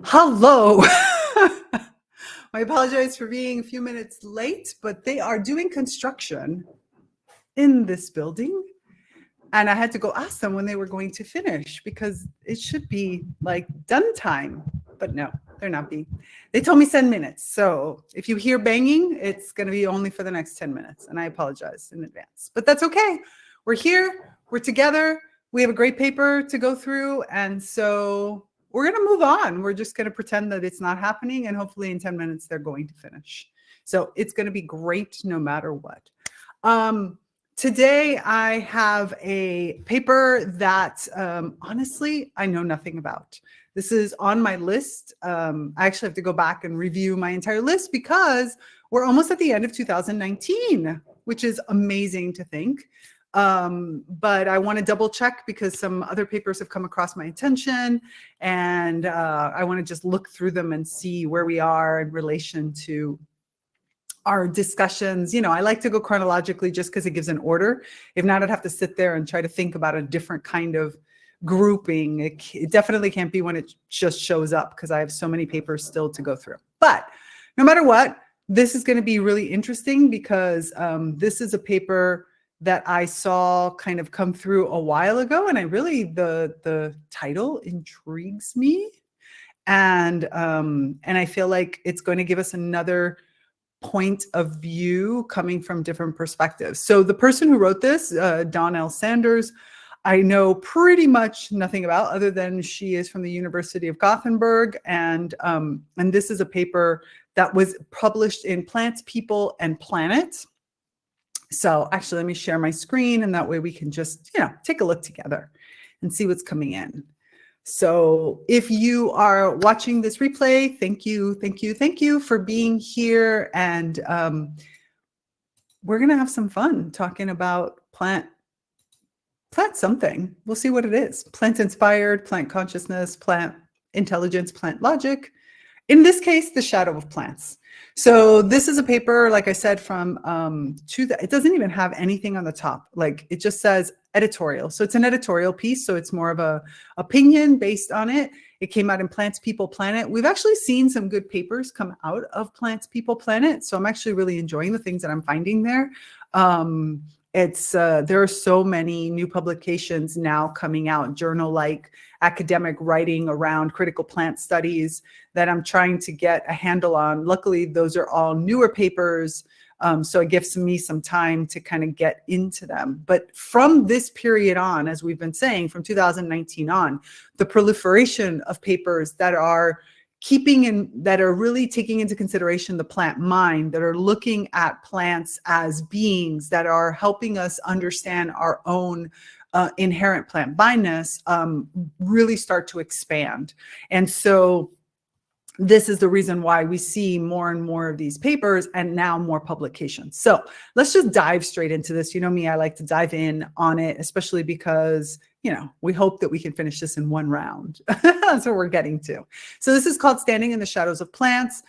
Hello. I apologize for being a few minutes late, but they are doing construction in this building. And I had to go ask them when they were going to finish because it should be like done time. But no, they're not being. They told me 10 minutes. So if you hear banging, it's going to be only for the next 10 minutes. And I apologize in advance. But that's okay. We're here. We're together. We have a great paper to go through. And so we're going to move on. We're just going to pretend that it's not happening. And hopefully in 10 minutes, they're going to finish. So it's going to be great no matter what. Today, I have a paper that honestly, I know nothing about. This is on my list. I actually have to go back and review my entire list because we're almost at the end of 2019, which is amazing to think. But I want to double check because some other papers have come across my attention, and I want to just look through them and see where we are in relation to our discussions. You know, I like to go chronologically just because it gives an order. If not, I'd have to sit there and try to think about a different kind of grouping. It definitely can't be when it just shows up because I have so many papers still to go through. But no matter what, this is going to be really interesting because this is a paper that I saw kind of come through a while ago, and I really the title intrigues me, and I feel like it's going to give us another point of view coming from different perspectives. So the person who wrote this, Dawn L. Sanders, I know pretty much nothing about other than she is from the University of Gothenburg, and this is a paper that was published in Plants, People, and Planet. So actually, let me share my screen, and that way we can just, take a look together and see what's coming in. So if you are watching this replay, thank you for being here. And we're going to have some fun talking about plant something. We'll see what it is. Plant inspired, plant consciousness, plant intelligence, plant logic. In this case, the shadow of plants. So this is a paper, like I said, from it doesn't even have anything on the top. Like it just says editorial. So it's an editorial piece. So it's more of a opinion based on it. It came out in Plants, People, Planet. We've actually seen some good papers come out of Plants, People, Planet. So I'm actually really enjoying the things that I'm finding there. There are so many new publications now coming out, journal-like academic writing around critical plant studies that I'm trying to get a handle on. Luckily, those are all newer papers, so it gives me some time to kind of get into them. But from this period on, as we've been saying, from 2019 on, the proliferation of papers that are that are really taking into consideration the plant mind, that are looking at plants as beings, that are helping us understand our own inherent plant blindness, really start to expand. And so this is the reason why we see more and more of these papers and now more publications. So let's just dive straight into this. You know me, I like to dive in on it, especially because, we hope that we can finish this in one round. That's what we're getting to. So this is called Standing in the Shadows of Plants.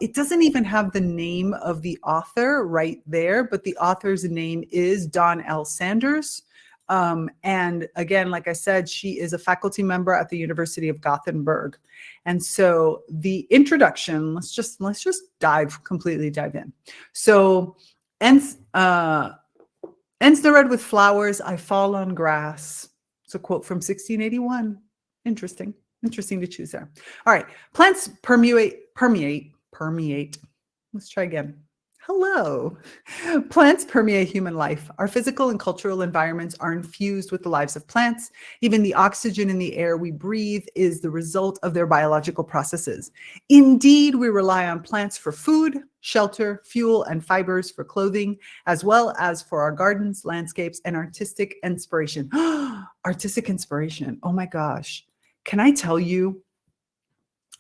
It doesn't even have the name of the author right there, but the author's name is Dawn L. Sanders. And again, like I said, she is a faculty member at the University of Gothenburg. And so the introduction, let's just completely dive in. So, ends the red with flowers, I fall on grass. It's a quote from 1681. Interesting to choose there. All right. Plants permeate. Let's try again. Hello. Plants permeate human life. Our physical and cultural environments are infused with the lives of plants. Even the oxygen in the air we breathe is the result of their biological processes. Indeed, we rely on plants for food, shelter, fuel, and fibers for clothing, as well as for our gardens, landscapes, and artistic inspiration. Artistic inspiration. Oh my gosh. Can I tell you?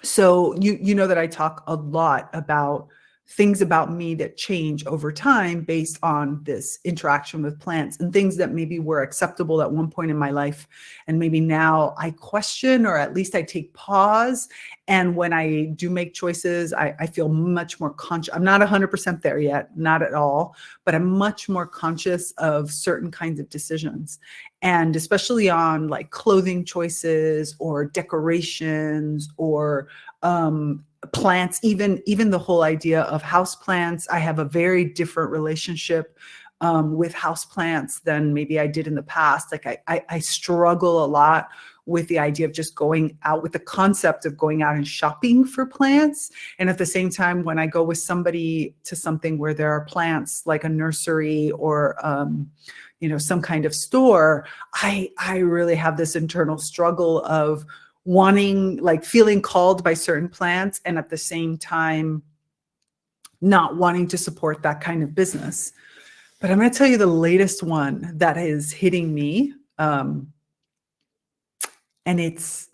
So you know that I talk a lot about things about me that change over time based on this interaction with plants, and things that maybe were acceptable at one point in my life. And maybe now I question, or at least I take pause. And when I do make choices, I feel much more conscious. I'm not 100% there yet, not at all, but I'm much more conscious of certain kinds of decisions. and especially on like clothing choices or decorations or plants, even the whole idea of house plants. I have a very different relationship with house plants than maybe I did in the past. Like I struggle a lot with the idea of just going out, with the concept of going out and shopping for plants. And at the same time, when I go with somebody to something where there are plants, like a nursery or some kind of store, I really have this internal struggle of wanting, like feeling called by certain plants, and at the same time not wanting to support that kind of business. But I'm going to tell you the latest one that is hitting me, and it's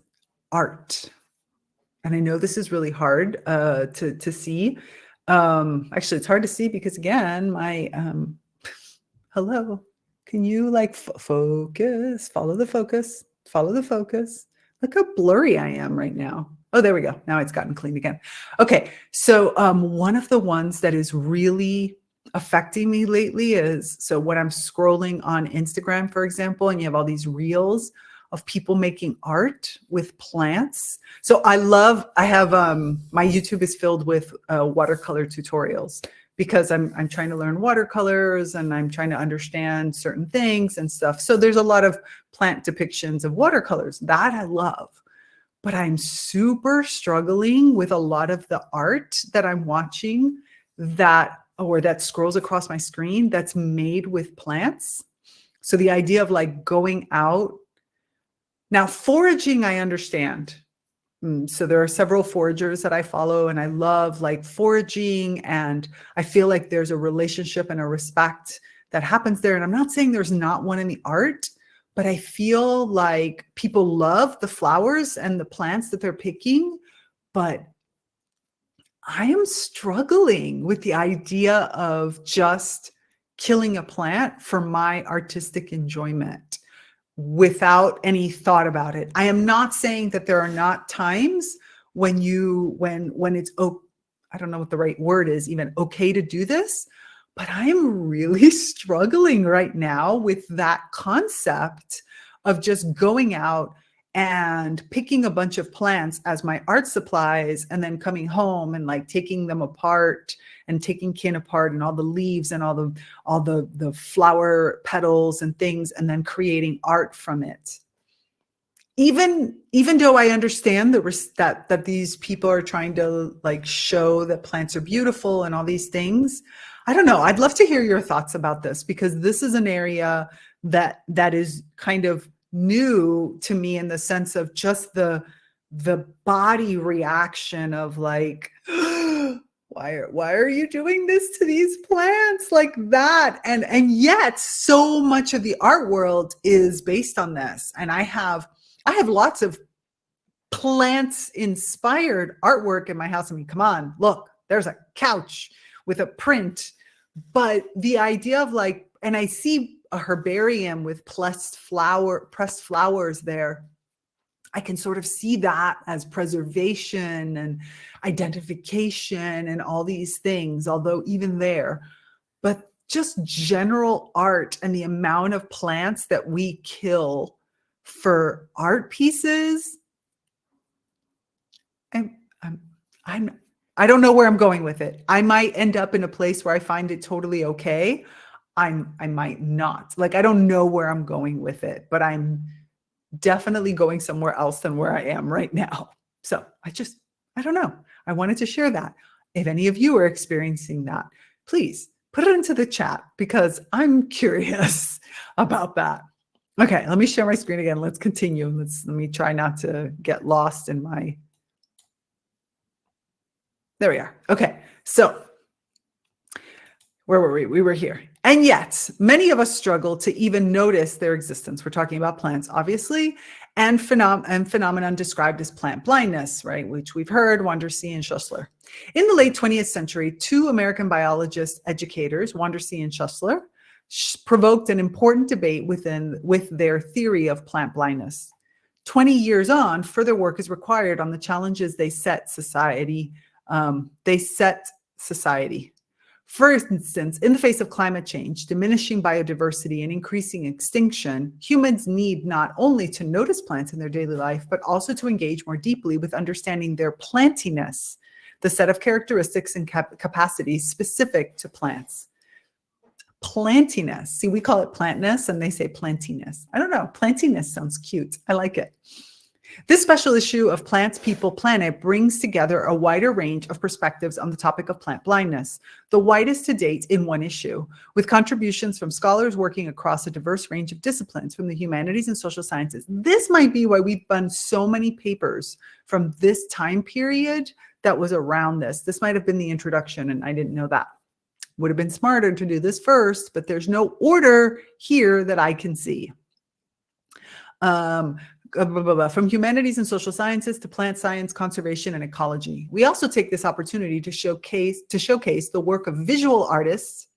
art. And I know this is really hard to see. Actually, it's hard to see because, again, my hello. Can you like focus? Follow the focus. Follow the focus. Look how blurry I am right now. Oh, there we go. Now it's gotten clean again. Okay, so one of the ones that is really affecting me lately is, so when I'm scrolling on Instagram, for example, and you have all these reels of people making art with plants. So I have my YouTube is filled with watercolor tutorials, because I'm trying to learn watercolors and I'm trying to understand certain things and stuff. So there's a lot of plant depictions of watercolors that I love, but I'm super struggling with a lot of the art that I'm watching that scrolls across my screen that's made with plants. So the idea of like going out. Now, foraging, I understand. So there are several foragers that I follow, and I love like foraging, and I feel like there's a relationship and a respect that happens there. And I'm not saying there's not one in the art, but I feel like people love the flowers and the plants that they're picking, but I am struggling with the idea of just killing a plant for my artistic enjoyment without any thought about it. I am not saying that there are not times when it's, I don't know what the right word is, even okay to do this, but I am really struggling right now with that concept of just going out and picking a bunch of plants as my art supplies and then coming home and like taking them apart and taking kin apart and all the leaves and all the flower petals and things, and then creating art from it. Even though I understand that these people are trying to like show that plants are beautiful and all these things, I don't know. I'd love to hear your thoughts about this, because this is an area that is kind of new to me, in the sense of just the body reaction of like, why are you doing this to these plants like that? And yet so much of the art world is based on this. And I have lots of plants inspired artwork in my house. I mean, come on, look, there's a couch with a print. But the idea of like, and I see a herbarium with pressed flowers there. I can sort of see that as preservation and identification and all these things, although even there, but just general art and the amount of plants that we kill for art pieces. I don't know where I'm going with it. I might end up in a place where I find it totally okay. I might not. Like, I don't know where I'm going with it, but I'm definitely going somewhere else than where I am right now. So I don't know. I wanted to share that. If any of you are experiencing that, please put it into the chat, because I'm curious about that. Okay, let me share my screen again. Let's continue. Let me try not to get lost in my. There we are. Okay, so where were we? We were here. And yet, many of us struggle to even notice their existence. We're talking about plants, obviously, and phenomenon described as plant blindness, right? Which we've heard, Wandersee and Schussler. In the late 20th century, two American biologist educators, Wandersee and Schussler, provoked an important debate with their theory of plant blindness. 20 years on, further work is required on the challenges they set society. For instance, in the face of climate change, diminishing biodiversity, and increasing extinction, humans need not only to notice plants in their daily life, but also to engage more deeply with understanding their plantiness, the set of characteristics and capacities specific to plants. Plantiness. See, we call it plantness and they say plantiness. I don't know. Plantiness sounds cute. I like it. This special issue of Plants, People, Planet brings together a wider range of perspectives on the topic of plant blindness, the widest to date in one issue, with contributions from scholars working across a diverse range of disciplines from the humanities and social sciences. This might be why we've done so many papers from this time period that was around this. This might have been the introduction, and I didn't know that. Would have been smarter to do this first, but there's no order here that I can see. From humanities and social sciences to plant science, conservation, and ecology. We also take this opportunity to showcase the work of visual artists,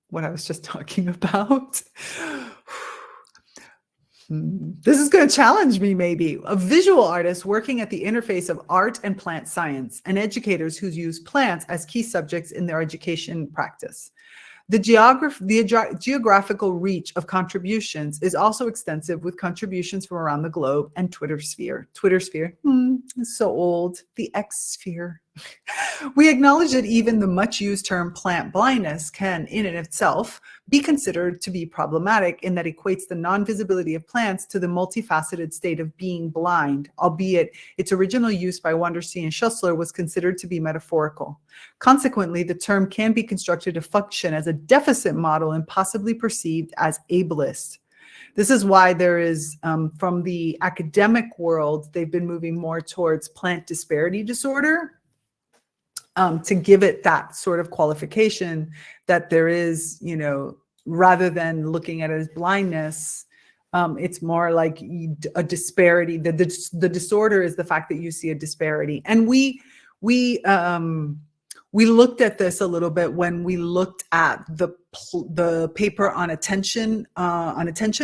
what I was just talking about. This is going to challenge me, maybe. Of visual artists working at the interface of art and plant science, and educators who use plants as key subjects in their education practice. The geographical reach of contributions is also extensive, with contributions from around the globe and Twitter sphere. Twitter sphere, it's so old, the X sphere. We acknowledge that even the much used term plant blindness can, in and of itself, be considered to be problematic in that it equates the non-visibility of plants to the multifaceted state of being blind, albeit its original use by Wondersee and Schussler was considered to be metaphorical. Consequently, the term can be constructed to function as a deficit model and possibly perceived as ableist. This is why there is, from the academic world, they've been moving more towards plant disparity disorder, to give it that sort of qualification that there is, you know, rather than looking at it as blindness, it's more like a disparity. The disorder is the fact that you see a disparity. And we looked at this a little bit when we looked at the paper on attention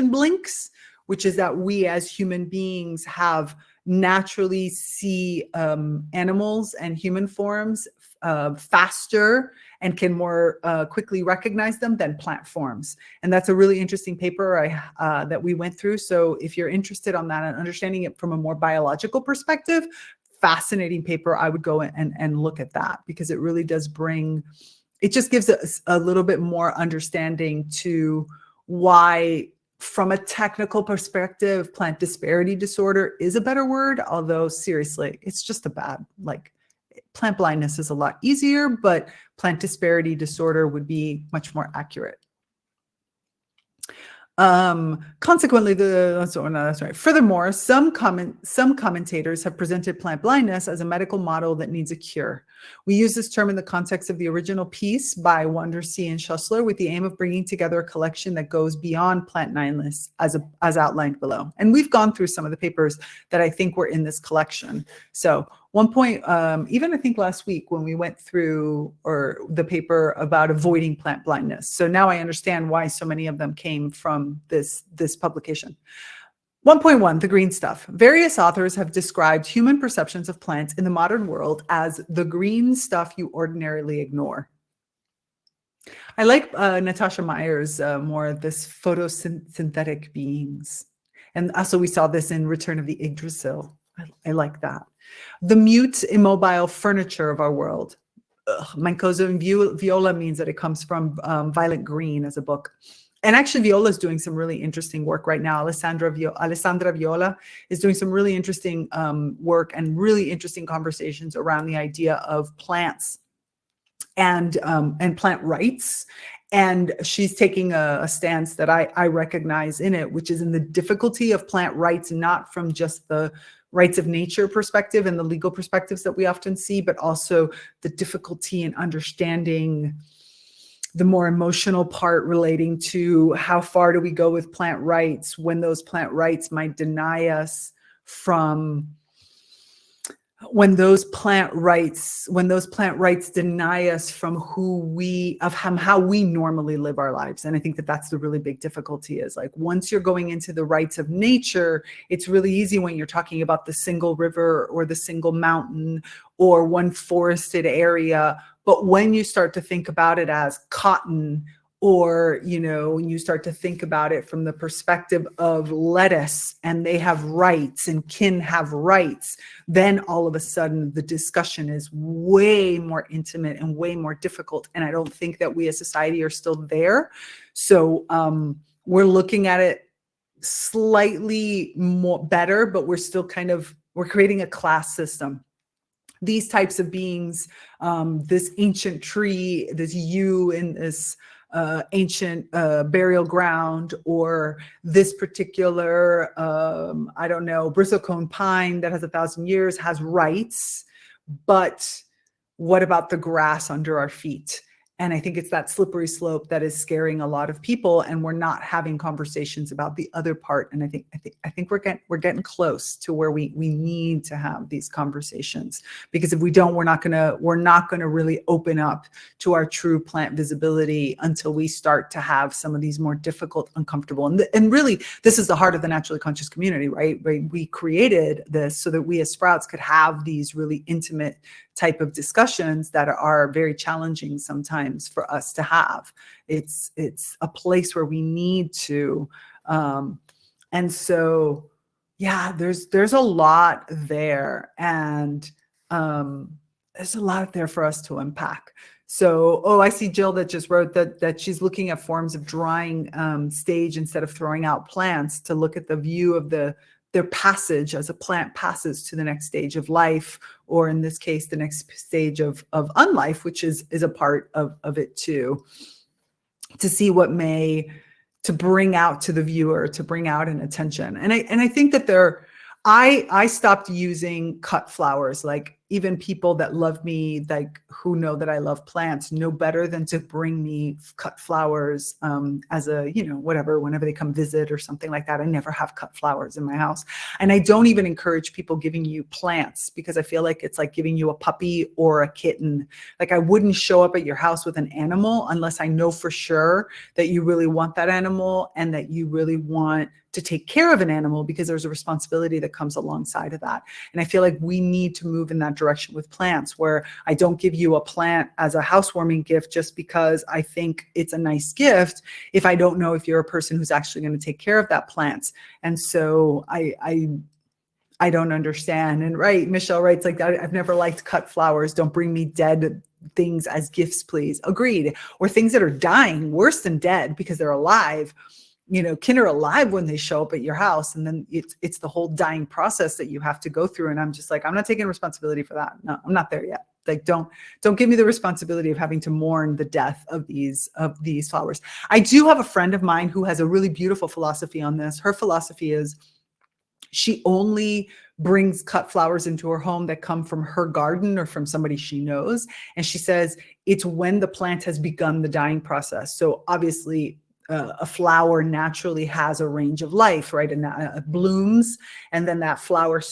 blinks, which is that we as human beings have naturally see animals and human forms faster and can more quickly recognize them than plant forms. And that's a really interesting paper that we went through. So if you're interested on that and understanding it from a more biological perspective, fascinating paper, I would go and look at that, because it really does it just gives us a little bit more understanding to why, from a technical perspective, plant disparity disorder is a better word, although seriously, it's just a bad, like, plant blindness is a lot easier, but plant disparity disorder would be much more accurate. Consequently, Furthermore, some commentators have presented plant blindness as a medical model that needs a cure. We use this term in the context of the original piece by Wondersee and Schussler, with the aim of bringing together a collection that goes beyond plant blindness as outlined below. And we've gone through some of the papers that I think were in this collection. So one point, even I think last week when we went through the paper about avoiding plant blindness. So now I understand why so many of them came from this publication. 1.1, the green stuff. Various authors have described human perceptions of plants in the modern world as the green stuff you ordinarily ignore. I like Natasha Meyer's more of this photosynthetic beings. And also we saw this in Return of the Yggdrasil. I like that. The mute, immobile furniture of our world. Mancoso and Viola means that it comes from Violet Green as a book. And actually, Viola is doing some really interesting work right now. Alessandra Viola is doing some really interesting work and really interesting conversations around the idea of plants and plant rights. And she's taking a stance that I recognize in it, which is in the difficulty of plant rights, not from just the rights of nature perspective and the legal perspectives that we often see, but also the difficulty in understanding the more emotional part relating to how far do we go with plant rights when those plant rights might deny us from, when those plant rights deny us from how we normally live our lives. And I think that that's the really big difficulty, is like, once you're going into the rights of nature, it's really easy when you're talking about the single river or the single mountain or one forested area. But when you start to think about it as cotton, or, when you start to think about it from the perspective of lettuce and they have rights and kin have rights, then all of a sudden the discussion is way more intimate and way more difficult. And I don't think that we as society are still there. So we're looking at it slightly more better, but we're still we're creating a class system. These types of beings, this ancient tree, this yew in this ancient burial ground, or this particular, I don't know, bristlecone pine that has 1,000 years has rights, but what about the grass under our feet? And I think it's that slippery slope that is scaring a lot of people, and we're not having conversations about the other part. And I think we're getting close to where we need to have these conversations, because if we don't, we're not gonna really open up to our true plant visibility until we start to have some of these more difficult, uncomfortable, and really, this is the heart of the naturally conscious community, right? We created this so that we as Sprouts could have these really intimate type of discussions that are very challenging sometimes for us to have. It's a place where we need to, and so, yeah, there's a lot there, and there's a lot there for us to unpack. So, I see Jill that just wrote that she's looking at forms of drying stage instead of throwing out plants, to look at the view of their passage as a plant passes to the next stage of life, or in this case, the next stage of unlife, which is a part of it too, to see what to bring out to the viewer, to bring out an attention. And I think that I stopped using cut flowers. Like, even people that love me, like who know that I love plants, know better than to bring me cut flowers as a, whatever, whenever they come visit or something like that. I never have cut flowers in my house. And I don't even encourage people giving you plants, because I feel like it's like giving you a puppy or a kitten. Like, I wouldn't show up at your house with an animal unless I know for sure that you really want that animal and that you really want to take care of an animal, because there's a responsibility that comes alongside of that. And I feel like we need to move in that direction with plants, where I don't give you a plant as a housewarming gift just because I think it's a nice gift, if I don't know if you're a person who's actually going to take care of that plant. And so I don't understand. And right, Michelle writes, like, I've never liked cut flowers. Don't bring me dead things as gifts, please. Agreed. Or things that are dying, worse than dead, because they're alive. Kin are alive when they show up at your house, and then it's the whole dying process that you have to go through. And I'm just like, I'm not taking responsibility for that. No, I'm not there yet. Like, don't give me the responsibility of having to mourn the death of these flowers. I do have a friend of mine who has a really beautiful philosophy on this. Her philosophy is she only brings cut flowers into her home that come from her garden or from somebody she knows. And she says it's when the plant has begun the dying process. So obviously, a flower naturally has a range of life, right? And blooms, and then that flower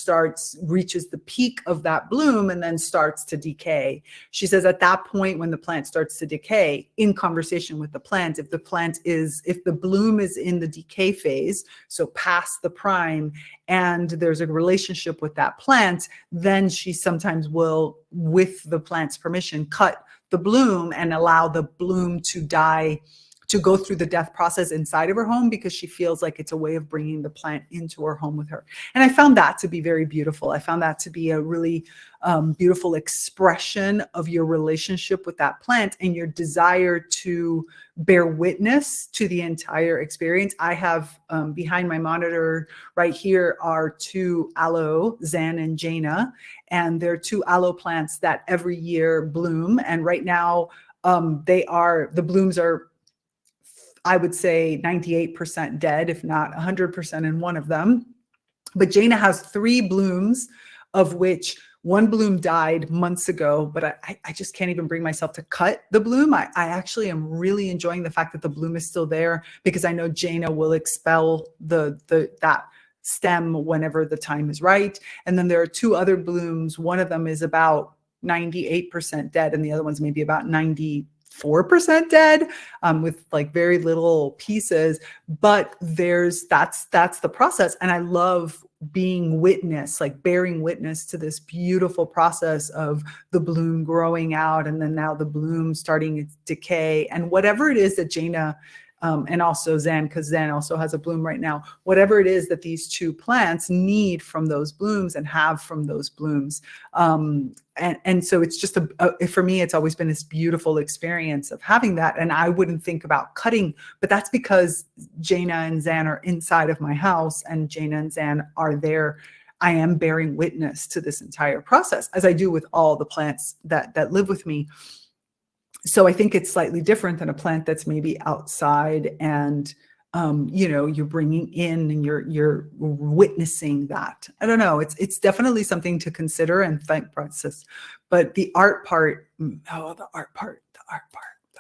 reaches the peak of that bloom and then starts to decay. She says at that point, when the plant starts to decay, in conversation with the plant, if the bloom is in the decay phase, so past the prime, and there's a relationship with that plant, then she sometimes will, with the plant's permission, cut the bloom and allow the bloom to die, to go through the death process inside of her home, because she feels like it's a way of bringing the plant into her home with her. And I found that to be very beautiful. I found that to be a really beautiful expression of your relationship with that plant and your desire to bear witness to the entire experience. I have behind my monitor right here are 2 aloe, Zan and Jaina, and they're 2 aloe plants that every year bloom. And right now the blooms are, I would say, 98% dead, if not 100% in one of them. But Jaina has 3 blooms, of which 1 bloom died months ago, but I just can't even bring myself to cut the bloom. I actually am really enjoying the fact that the bloom is still there, because I know Jaina will expel that stem whenever the time is right. And then there are 2 other blooms. One of them is about 98% dead, and the other one's maybe about 94% dead, with like very little pieces. But that's the process. And I love being witness, like bearing witness to this beautiful process of the bloom growing out, and then now the bloom starting its decay, and whatever it is that Jaina and also Zan, because Zan also has a bloom right now, whatever it is that these two plants need from those blooms and have from those blooms. And so it's just for me, it's always been this beautiful experience of having that. And I wouldn't think about cutting, but that's because Jaina and Zan are inside of my house, and Jaina and Zan are there. I am bearing witness to this entire process, as I do with all the plants that live with me. So I think it's slightly different than a plant that's maybe outside and, you're bringing in and you're witnessing that. I don't know. It's definitely something to consider and think process. But the art part, the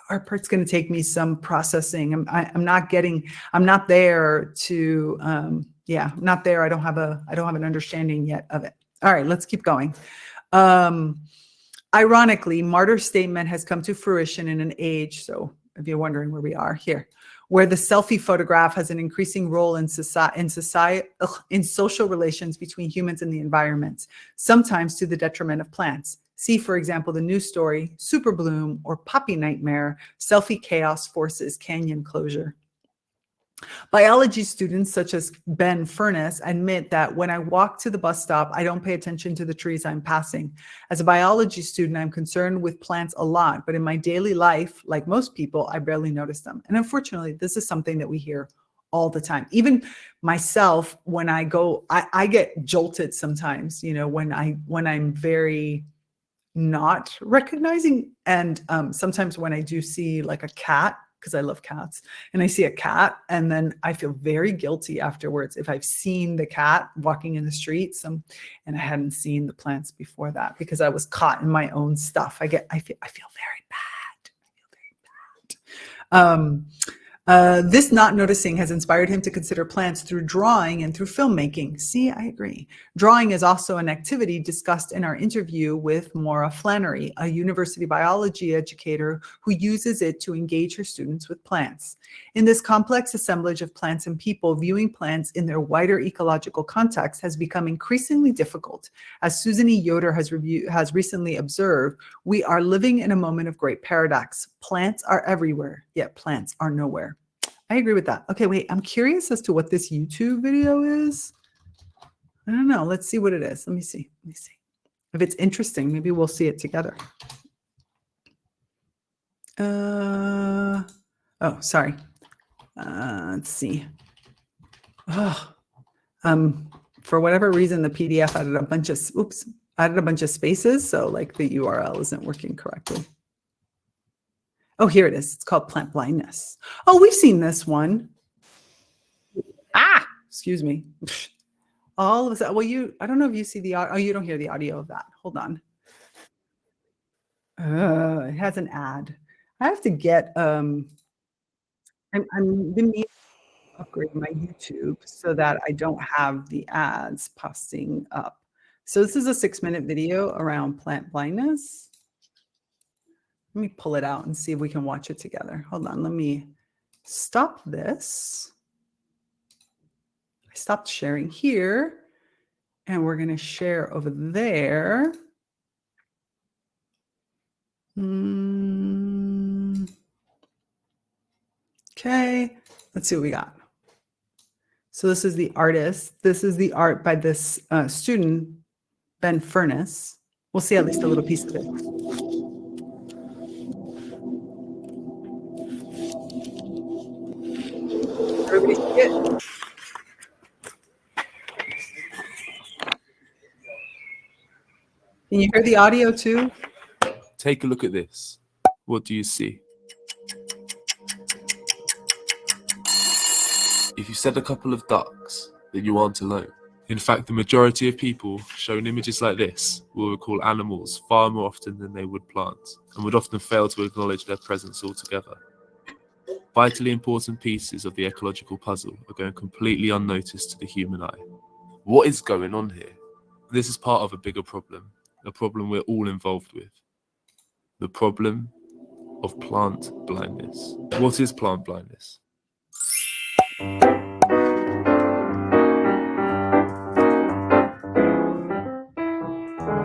art part's going to take me some processing. I'm not there to, I'm not there. I don't have an understanding yet of it. All right, let's keep going. Ironically, Martyr's statement has come to fruition in an age, so if you're wondering where we are here, where the selfie photograph has an increasing role in social relations between humans and the environment, sometimes to the detriment of plants. See, for example, the news story, Super Bloom or Poppy Nightmare, Selfie Chaos Forces Canyon Closure. Biology students such as Ben Furness admit that when I walk to the bus stop, I don't pay attention to the trees I'm passing. As a biology student, I'm concerned with plants a lot, but in my daily life, like most people, I barely notice them. And unfortunately, this is something that we hear all the time. Even myself, when I go, I get jolted sometimes, when I'm very not recognizing. And sometimes when I do see like a cat, because I love cats, and I see a cat, and then I feel very guilty afterwards if I've seen the cat walking in the streets, and I hadn't seen the plants before that because I was caught in my own stuff. I feel very bad. This not noticing has inspired him to consider plants through drawing and through filmmaking. See, I agree. Drawing is also an activity discussed in our interview with Maura Flannery, a university biology educator who uses it to engage her students with plants. In this complex assemblage of plants and people, viewing plants in their wider ecological context has become increasingly difficult. As Susanne Yoder has recently observed, we are living in a moment of great paradox. Plants are everywhere, yet plants are nowhere. I agree with that. Okay, wait, I'm curious as to what this YouTube video is. I don't know. Let's see what it is. Let me see. If it's interesting, maybe we'll see it together. Oh, sorry. Let's see. For whatever reason, the PDF added a bunch of spaces. So like the URL isn't working correctly. Oh, here it is. It's called Plant Blindness. Oh, we've seen this one. Excuse me. All of that. Well, I don't know if you see the audio. Oh, you don't hear the audio of that. Hold on. It has an ad. I have to get, I'm going to upgrade my YouTube so that I don't have the ads posting up. So this is a 6-minute video around plant blindness. Let me pull it out and see if we can watch it together. Hold on, let me stop this. I stopped sharing here, and we're going to share over there. Okay, let's see what we got. So this is the artist. This is the art by this student, Ben Furness. We'll see at least a little piece of it. Everybody see it? Can you hear the audio too? Take a look at this. What do you see? If you said a couple of ducks, then you aren't alone. In fact, the majority of people shown images like this will recall animals far more often than they would plants, and would often fail to acknowledge their presence altogether. Vitally important pieces of the ecological puzzle are going completely unnoticed to the human eye. What is going on here? This is part of a bigger problem, a problem we're all involved with. The problem of plant blindness. What is plant blindness?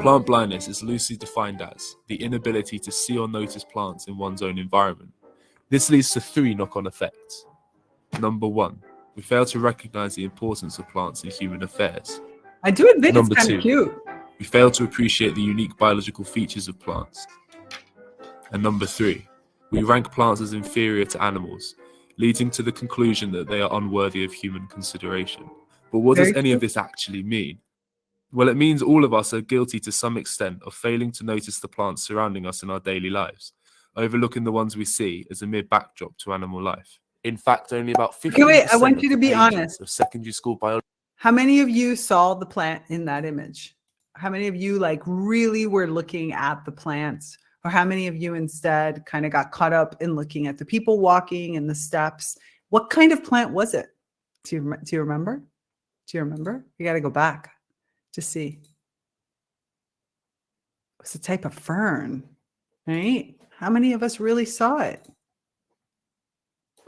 Plant blindness is loosely defined as the inability to see or notice plants in one's own environment. This leads to 3 knock-on effects. Number 1, we fail to recognize the importance of plants in human affairs. I do admit it's Number kind 2, of cute. we fail to appreciate the unique biological features of plants. And number 3, we rank plants as inferior to animals, leading to the conclusion that they are unworthy of human consideration. But what does Very any true. of this actually mean? Well, it means all of us are guilty to some extent of failing to notice the plants surrounding us in our daily lives, overlooking the ones we see as a mere backdrop to animal life. In fact, only about 15% Okay, wait, I want of you the to be pages honest. of secondary school biology. How many of you saw the plant in that image? How many of you like really were looking at the plants? Or how many of you instead kind of got caught up in looking at the people walking and the steps? What kind of plant was it? Do you remember? Do you remember? You got to go back to see. It was a type of fern, right? How many of us really saw it?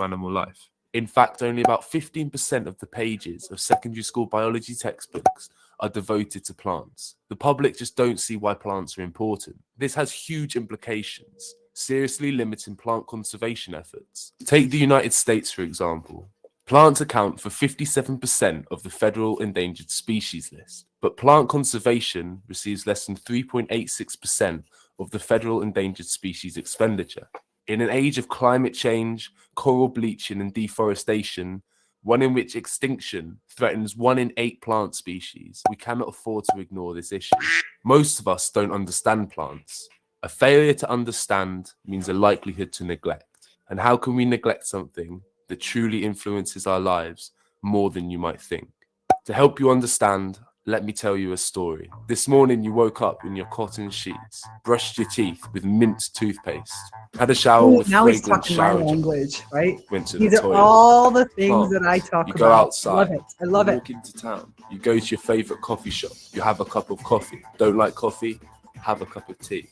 Animal life. In fact, only about 15% of the pages of secondary school biology textbooks are devoted to plants. The public just don't see why plants are important. This has huge implications, seriously limiting plant conservation efforts. Take the United States, for example. Plants account for 57% of the federal endangered species list, but plant conservation receives less than 3.86% of the federal endangered species expenditure. In an age of climate change, coral bleaching and deforestation, one in which extinction threatens 1 in 8 plant species, we cannot afford to ignore this issue. Most of us don't understand plants. A failure to understand means a likelihood to neglect. And how can we neglect something that truly influences our lives more than you might think? To help you understand, let me tell you a story. This morning you woke up in your cotton sheets, brushed your teeth with mint toothpaste, had a shower with Now he's fragrant talking my shower gel, language, right? went to the These are toilet. all the things that I Plants. talk You about. go outside. I love it. I love you it. walk into town. You go to your favorite coffee shop. You have a cup of coffee. Don't like coffee? Have a cup of tea.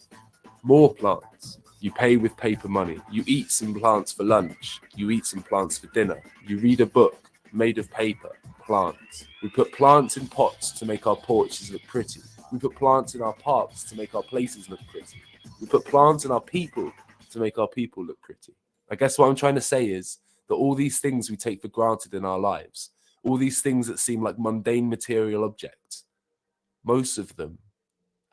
More plants. You pay with paper money. You eat some plants for lunch. You eat some plants for dinner. You read a book made of paper. Plants. We put plants in pots to make our porches look pretty. We put plants in our parks to make our places look pretty. We put plants in our people to make our people look pretty. I guess what I'm trying to say is that all these things we take for granted in our lives, all these things that seem like mundane material objects, most of them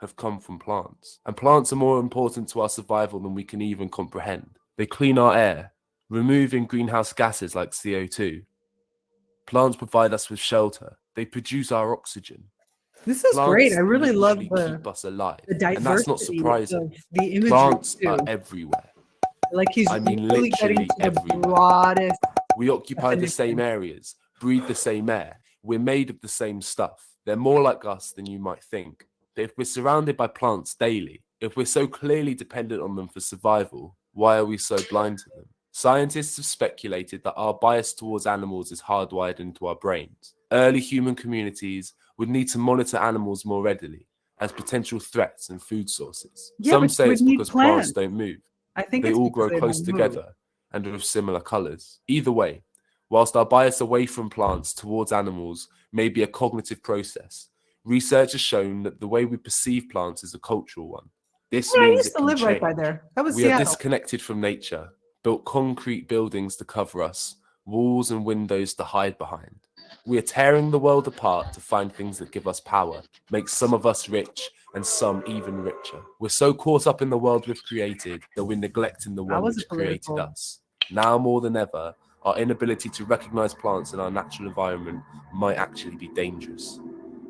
have come from plants. And plants are more important to our survival than we can even comprehend. They clean our air, removing greenhouse gases like CO2. Plants provide us with shelter. They produce our oxygen. This is Plants great. I really love literally keep us alive. the diversity And that's not surprising. of the imagery Plants too. are everywhere. Like he's I mean, really getting literally to the everywhere. broadest. We occupy the same areas, breathe the same air. We're made of the same stuff. They're more like us than you might think. But if we're surrounded by plants daily, if we're so clearly dependent on them for survival, why are we so blind to them? Scientists have speculated that our bias towards animals is hardwired into our brains. Early human communities would need to monitor animals more readily as potential threats and food sources. Yeah, Some but say you it's would need because plants plants. don't move. I think They it's all because grow they close don't move. together and are of similar colours. Either way, whilst our bias away from plants towards animals may be a cognitive process, research has shown that the way we perceive plants is a cultural one. This Yeah, I means used it to can live right by change. there. That was We are Seattle. disconnected from nature, built concrete buildings to cover us, walls and windows to hide behind. We are tearing the world apart to find things that give us power, make some of us rich and some even richer. We're so caught up in the world we've created that we're neglecting the That one was a which created political. us. Now more than ever, our inability to recognize plants in our natural environment might actually be dangerous.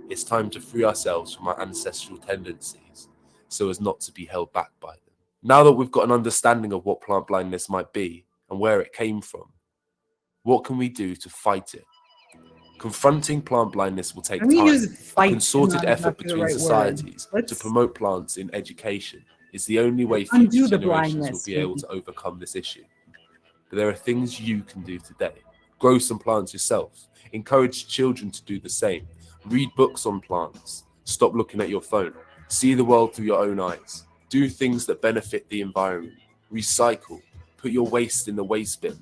It's time to free ourselves from our ancestral tendencies so as not to be held back by them. Now that we've got an understanding of what plant blindness might be and where it came from, what can we do to fight it? Confronting plant blindness will take I'm gonna time. use A fight, consorted not effort exactly the between right word. societies to Let's promote plants in education is the only way undo future the generations will blindness. be able to overcome this issue. But there are things you can do today. Grow some plants yourself. Encourage children to do the same. Read books on plants. Stop looking at your phone. See the world through your own eyes. Do things that benefit the environment. Recycle. Put your waste in the waste bin.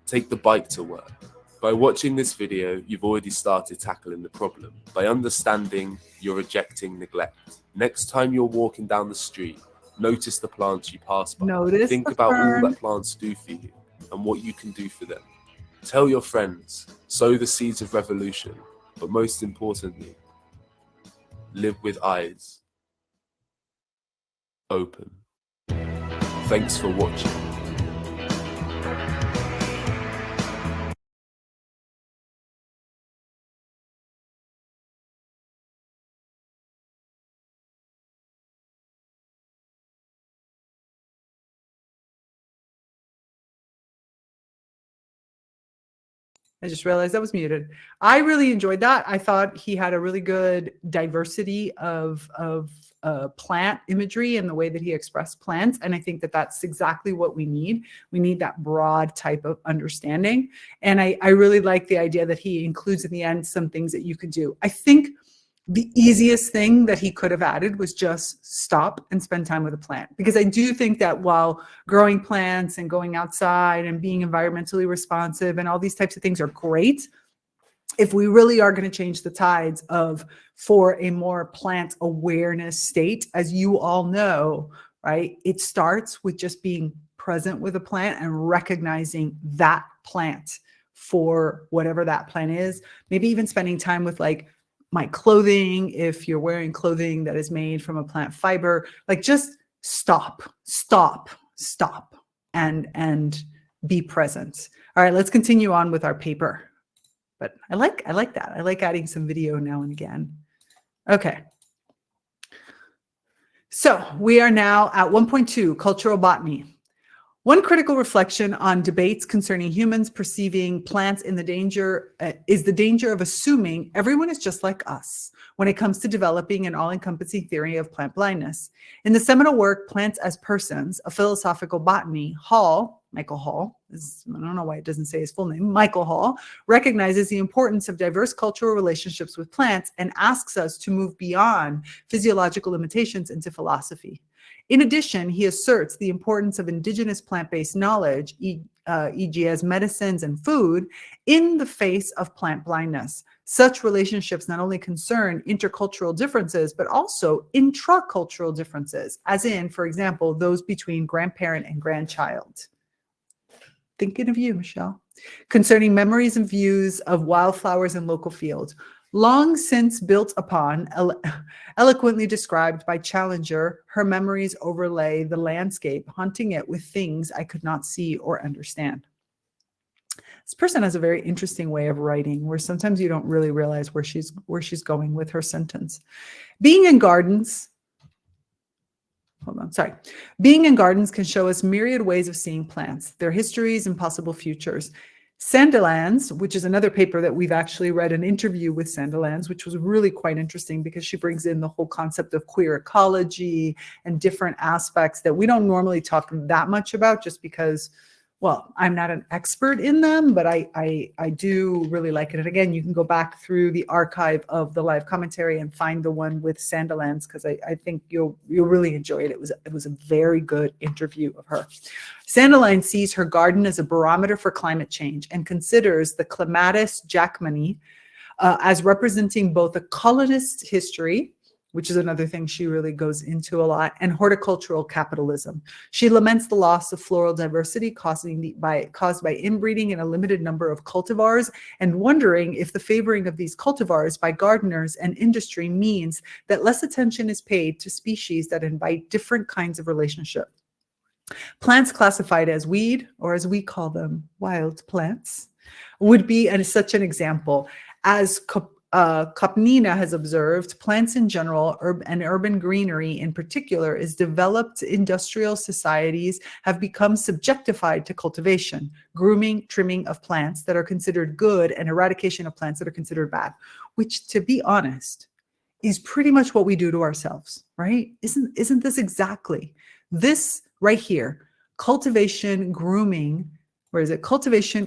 Take the bike to work. By watching this video, you've already started tackling the problem. By understanding, you're rejecting neglect. Next time you're walking down the street, notice the plants you pass by. Notice Think the about all fern. that plants do for you and what you can do for them. Tell your friends, sow the seeds of revolution, but most importantly, live with eyes open. Thanks for watching. I just realized that was muted. I really enjoyed that. I thought he had a really good diversity of plant imagery and the way that he expressed plants. And I think that that's exactly what we need. We need that broad type of understanding. And I really like the idea that he includes in the end some things that you could do. I think the easiest thing that he could have added was just stop and spend time with a plant. Because I do think that while growing plants and going outside and being environmentally responsive and all these types of things are great, if we really are going to change the tides for a more plant awareness state, as you all know, right, it starts with just being present with a plant and recognizing that plant for whatever that plant is. Maybe even spending time with like my clothing, if you're wearing clothing that is made from a plant fiber, like just stop and be present. All right, let's continue on with our paper. But I like that. I like adding some video now and again. Okay. So we are now at 1.2, cultural botany. One critical reflection on debates concerning humans perceiving plants in the danger is the danger of assuming everyone is just like us when it comes to developing an all-encompassing theory of plant blindness. In the seminal work, Plants as Persons, a Philosophical Botany, Michael Hall, I don't know why it doesn't say his full name, Michael Hall, recognizes the importance of diverse cultural relationships with plants and asks us to move beyond physiological limitations into philosophy. In addition, he asserts the importance of indigenous plant-based knowledge, e.g. as medicines and food, in the face of plant blindness. Such relationships not only concern intercultural differences, but also intracultural differences, as in, for example, those between grandparent and grandchild. Thinking of you, Michelle. Concerning memories and views of wildflowers in local fields. Long since built upon, eloquently described by Challenger, her memories overlay the landscape, haunting it with things I could not see or understand. This person has a very interesting way of writing where sometimes you don't really realize where she's going with her sentence. Being in gardens can show us myriad ways of seeing plants, their histories and possible futures. Sandilands, which is another paper that we've actually read an interview with Sandilands, which was really quite interesting because she brings in the whole concept of queer ecology and different aspects that we don't normally talk that much about just because, well, I'm not an expert in them, but I do really like it. And again, you can go back through the archive of the live commentary and find the one with Sandilands because I think you'll really enjoy it. It was a very good interview of her. Sandilands sees her garden as a barometer for climate change and considers the Clematis jackmanii as representing both a colonist history, which is another thing she really goes into a lot, and horticultural capitalism. She laments the loss of floral diversity caused by inbreeding in a limited number of cultivars, and wondering if the favoring of these cultivars by gardeners and industry means that less attention is paid to species that invite different kinds of relationship. Plants classified as weed, or as we call them, wild plants, would be such an example. As Kopnina has observed, plants in general and urban greenery in particular is developed industrial societies have become subjectified to cultivation, grooming, trimming of plants that are considered good and eradication of plants that are considered bad, which, to be honest, is pretty much what we do to ourselves, right? Isn't this exactly this right here? Cultivation, grooming, where is it? Cultivation,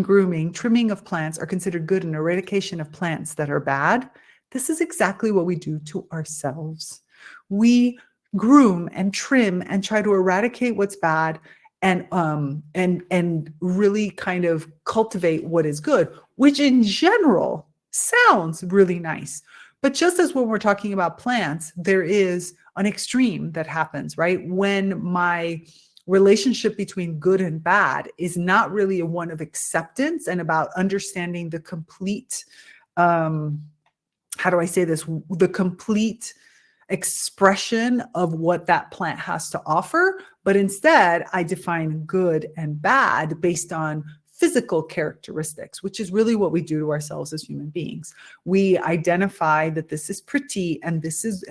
grooming, trimming of plants are considered good and eradication of plants that are bad. This is exactly what we do to ourselves. We groom and trim and try to eradicate what's bad and really kind of cultivate what is good, which in general sounds really nice. But just as when we're talking about plants, there is an extreme that happens, right? When my relationship between good and bad is not really a one of acceptance and about understanding the complete, how do I say this? The complete expression of what that plant has to offer, but instead I define good and bad based on physical characteristics, which is really what we do to ourselves as human beings. We identify that this is pretty and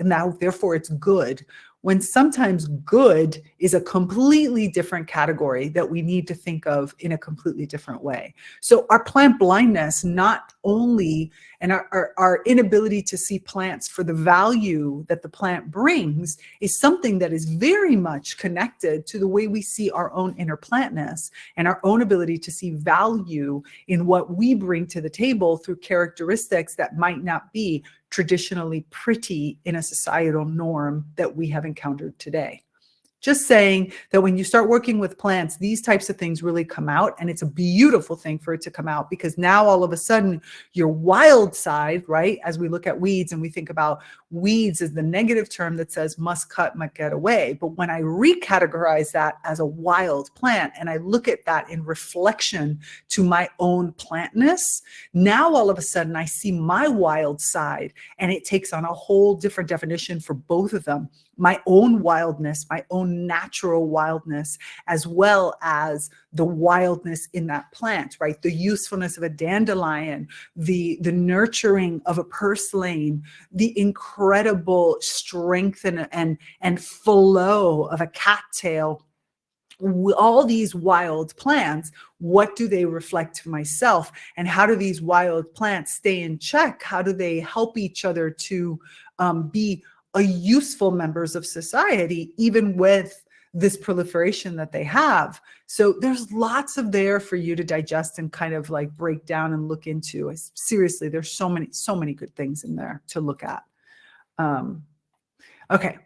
now therefore it's good, when sometimes good is a completely different category that we need to think of in a completely different way. So our plant blindness, not only, and our inability to see plants for the value that the plant brings, is something that is very much connected to the way we see our own inner plantness and our own ability to see value in what we bring to the table through characteristics that might not be traditionally pretty in a societal norm that we have encountered today. Just saying that when you start working with plants, these types of things really come out, and it's a beautiful thing for it to come out, because now all of a sudden your wild side, right? As we look at weeds and we think about weeds as the negative term that says must cut, must get away. But when I recategorize that as a wild plant and I look at that in reflection to my own plantness, now all of a sudden I see my wild side, and it takes on a whole different definition for both of them. My own wildness, my own natural wildness, as well as the wildness in that plant, right? The usefulness of a dandelion, the nurturing of a purslane, the incredible strength and flow of a cattail. All these wild plants, what do they reflect to myself? And how do these wild plants stay in check? How do they help each other to be a useful members of society, even with this proliferation that they have? So there's lots of there for you to digest and kind of like break down and look into. Seriously, there's so many good things in there to look at. Okay.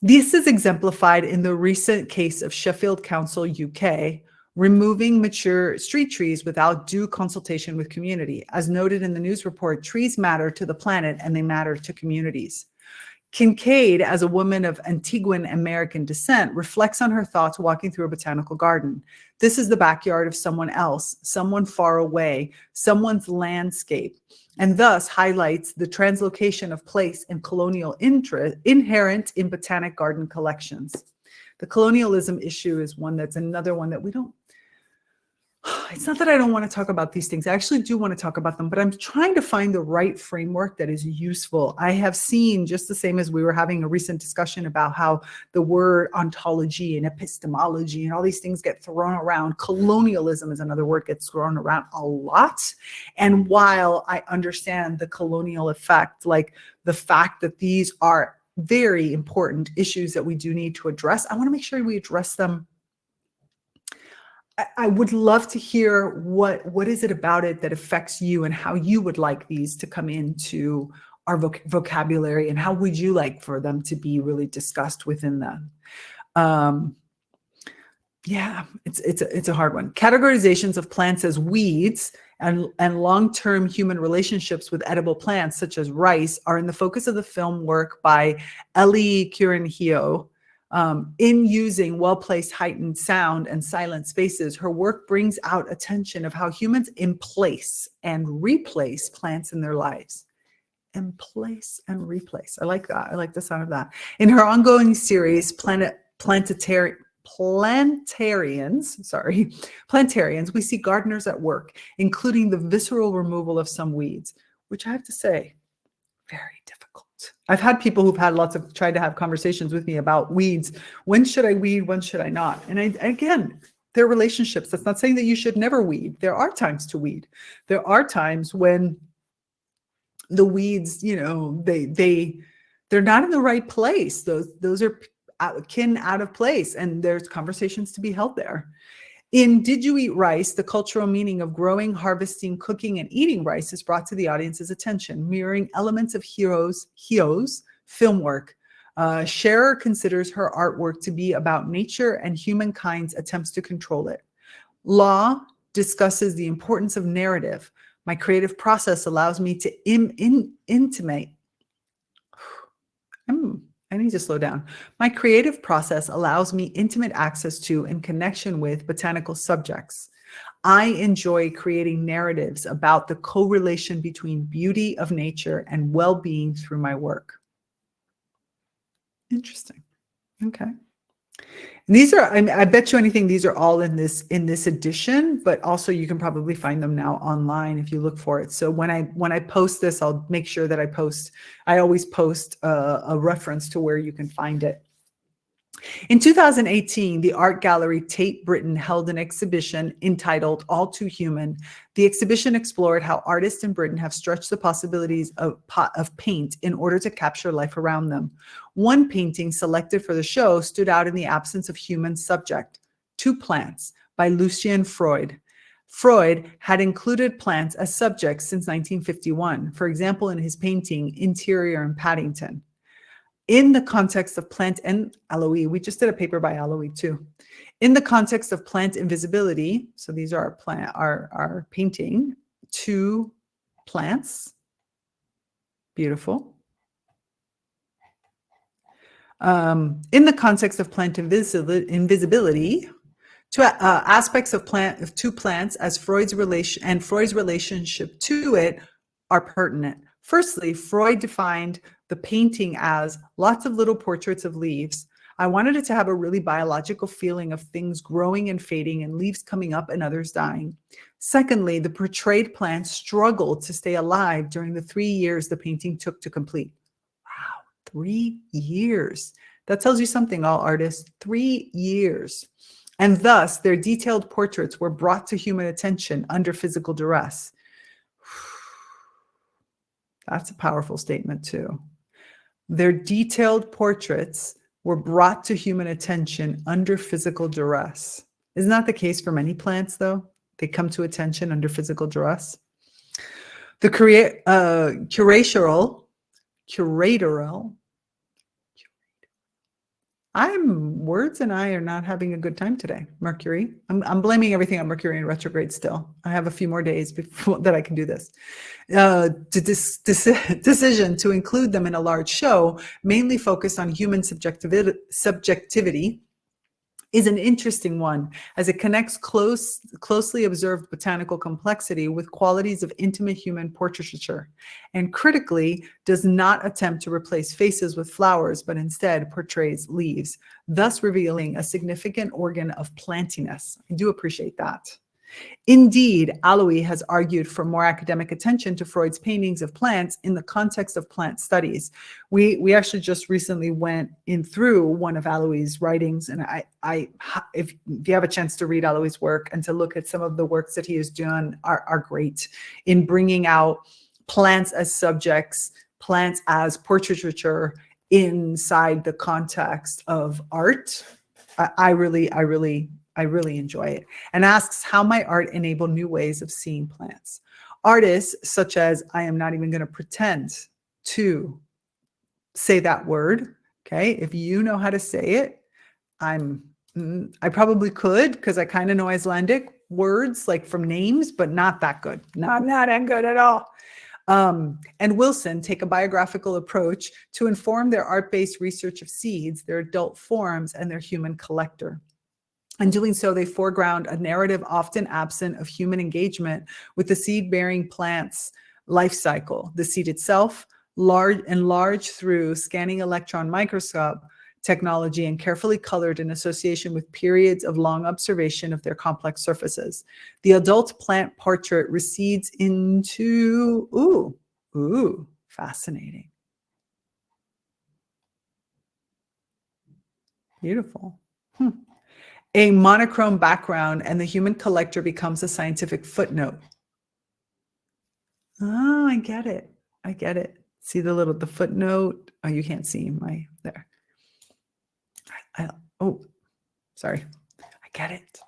This is exemplified in the recent case of Sheffield Council, UK, removing mature street trees without due consultation with community. As noted in the news report, trees matter to the planet and they matter to communities. Kincaid, as a woman of Antiguan American descent, reflects on her thoughts walking through a botanical garden. This is the backyard of someone else, someone far away, someone's landscape, and thus highlights the translocation of place and colonial interest inherent in botanic garden collections. The colonialism issue is another one that we don't. It's not that I don't want to talk about these things. I actually do want to talk about them, but I'm trying to find the right framework that is useful. I have seen, just the same as we were having a recent discussion about how the word ontology and epistemology and all these things get thrown around. Colonialism is another word that gets thrown around a lot. And while I understand the colonial effect, like the fact that these are very important issues that we do need to address, I want to make sure we address them. I would love to hear what is it about it that affects you and how you would like these to come into our vocabulary, and how would you like for them to be really discussed within them. Yeah, it's a hard one. Categorizations of plants as weeds and long-term human relationships with edible plants such as rice are in the focus of the film work by Ellie Curran-Heo. In using well-placed heightened sound and silent spaces, her work brings out attention of how humans emplace and replace plants in their lives. Emplace and replace. I like that. I like the sound of that. In her ongoing series, Plantarians, we see gardeners at work, including the visceral removal of some weeds, which I have to say, very difficult. I've had people who've had tried to have conversations with me about weeds. When should I weed? When should I not? And again, they're relationships. That's not saying that you should never weed. There are times to weed. There are times when the weeds, they're not in the right place. Those are out of place, and there's conversations to be held there. In Did You Eat Rice? The cultural meaning of growing, harvesting, cooking, and eating rice is brought to the audience's attention, mirroring elements of Heo's film work. Scherer considers her artwork to be about nature and humankind's attempts to control it. Law discusses the importance of narrative. My creative process allows me to intimate. I need to slow down. My creative process allows me intimate access to and connection with botanical subjects. I enjoy creating narratives about the correlation between beauty of nature and well-being through my work. Interesting. Okay. And these are, I bet you anything, these are all in this edition, but also you can probably find them now online if you look for it. So when I post this, I'll make sure that I always post a reference to where you can find it. In 2018, the art gallery Tate Britain held an exhibition entitled All Too Human. The exhibition explored how artists in Britain have stretched the possibilities of paint in order to capture life around them. One painting selected for the show stood out in the absence of human subject, Two Plants by Lucien Freud. Freud had included plants as subjects since 1951, for example, in his painting Interior in Paddington. In the context of plant and Aloe, we just did a paper by Aloe too. In the context of plant invisibility, so these are our painting, Two Plants, beautiful. In the context of plant invisibility, two aspects of two plants as Freud's relationship to it are pertinent. Firstly, Freud defined the painting as lots of little portraits of leaves. I wanted it to have a really biological feeling of things growing and fading and leaves coming up and others dying. Secondly, the portrayed plants struggled to stay alive during the 3 years the painting took to complete. Wow, 3 years. That tells you something, all artists. 3 years. And thus, their detailed portraits were brought to human attention under physical duress. That's a powerful statement too. Their detailed portraits were brought to human attention under physical duress. Isn't that the case for many plants though? They come to attention under physical duress. The curatorial, words and I are not having a good time today. Mercury. I'm blaming everything on Mercury in retrograde still. I have a few more days before that I can do this. Decision to include them in a large show, mainly focused on human subjectivity, is an interesting one, as it connects closely observed botanical complexity with qualities of intimate human portraiture, and critically does not attempt to replace faces with flowers, but instead portrays leaves, thus revealing a significant organ of plantiness. I do appreciate that. Indeed, Aloe has argued for more academic attention to Freud's paintings of plants in the context of plant studies. We actually just recently went in through one of Aloe's writings, and if you have a chance to read Aloe's work and to look at some of the works that he has done are great in bringing out plants as subjects, plants as portraiture inside the context of art. I really enjoy it, and asks how my art enabled new ways of seeing plants. Artists such as, I am not even going to pretend to say that word. Okay. If you know how to say it, I probably could, because I kind of know Icelandic words like from names, but not that good. Not that good at all. And Wilson take a biographical approach to inform their art-based research of seeds, their adult forms, and their human collector. In doing so, they foreground a narrative often absent of human engagement with the seed-bearing plant's life cycle. The seed itself, enlarged through scanning electron microscope technology and carefully colored in association with periods of long observation of their complex surfaces. The adult plant portrait recedes into, fascinating. Beautiful. A monochrome background, and the human collector becomes a scientific footnote. Oh, I get it. I get it. See the footnote? Oh, you can't see my there. Sorry. I get it.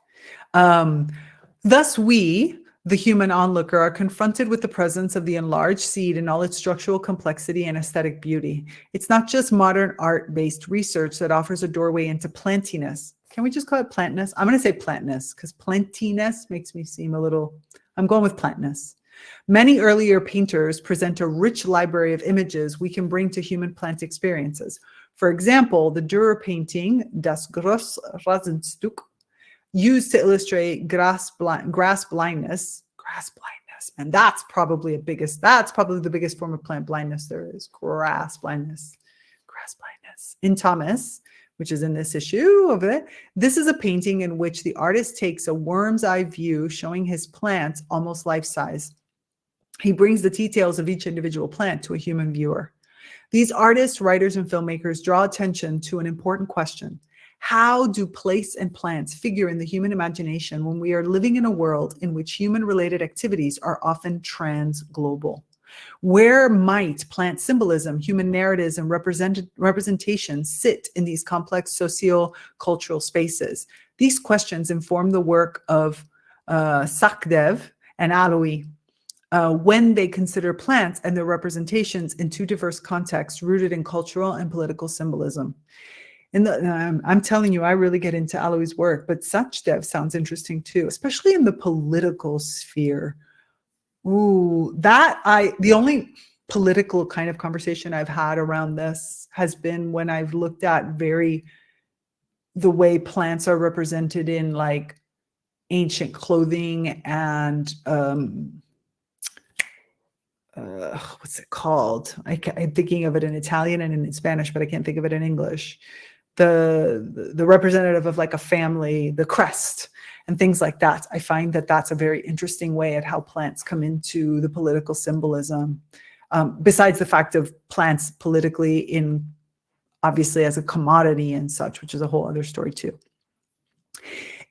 Thus we, the human onlooker are confronted with the presence of the enlarged seed in all its structural complexity and aesthetic beauty. It's not just modern art-based research that offers a doorway into plantiness. Can we just call it plantness? I'm going to say plantness because plantiness makes me seem a little, I'm going with plantness. Many earlier painters present a rich library of images we can bring to human plant experiences. For example, the Dürer painting, Das Grossrasenstück, used to illustrate grass blindness, and that's probably the biggest form of plant blindness there is, grass blindness. In Thomas, which is in this issue of it, this is a painting in which the artist takes a worm's eye view showing his plants almost life-size. He brings the details of each individual plant to a human viewer. These artists, writers, and filmmakers draw attention to an important question. How do place and plants figure in the human imagination when we are living in a world in which human-related activities are often trans-global? Where might plant symbolism, human narratives, and representations sit in these complex socio-cultural spaces? These questions inform the work of Sakdev and Aloy when they consider plants and their representations in two diverse contexts rooted in cultural and political symbolism. I'm telling you, I really get into Aloy's work, but Sachdev sounds interesting too, especially in the political sphere. Ooh, the only political kind of conversation I've had around this has been when I've looked at the way plants are represented in like ancient clothing and what's it called? I'm thinking of it in Italian and in Spanish, but I can't think of it in English. The representative of like a family, the crest, and things like that. I find that that's a very interesting way at how plants come into the political symbolism. Besides the fact of plants politically obviously as a commodity and such, which is a whole other story too.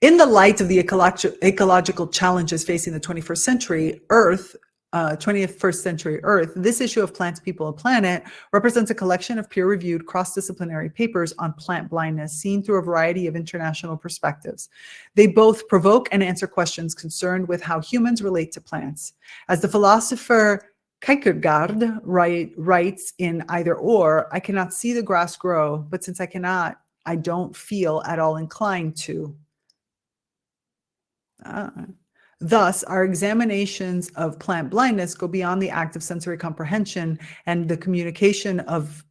In the light of the ecological challenges facing the 21st century Earth, this issue of Plants, People, and Planet represents a collection of peer-reviewed cross-disciplinary papers on plant blindness seen through a variety of international perspectives. They both provoke and answer questions concerned with how humans relate to plants. As the philosopher Kierkegaard writes in Either Or, I cannot see the grass grow, but since I cannot, I don't feel at all inclined to. Thus, our examinations of plant blindness go beyond the act of sensory comprehension and the communication of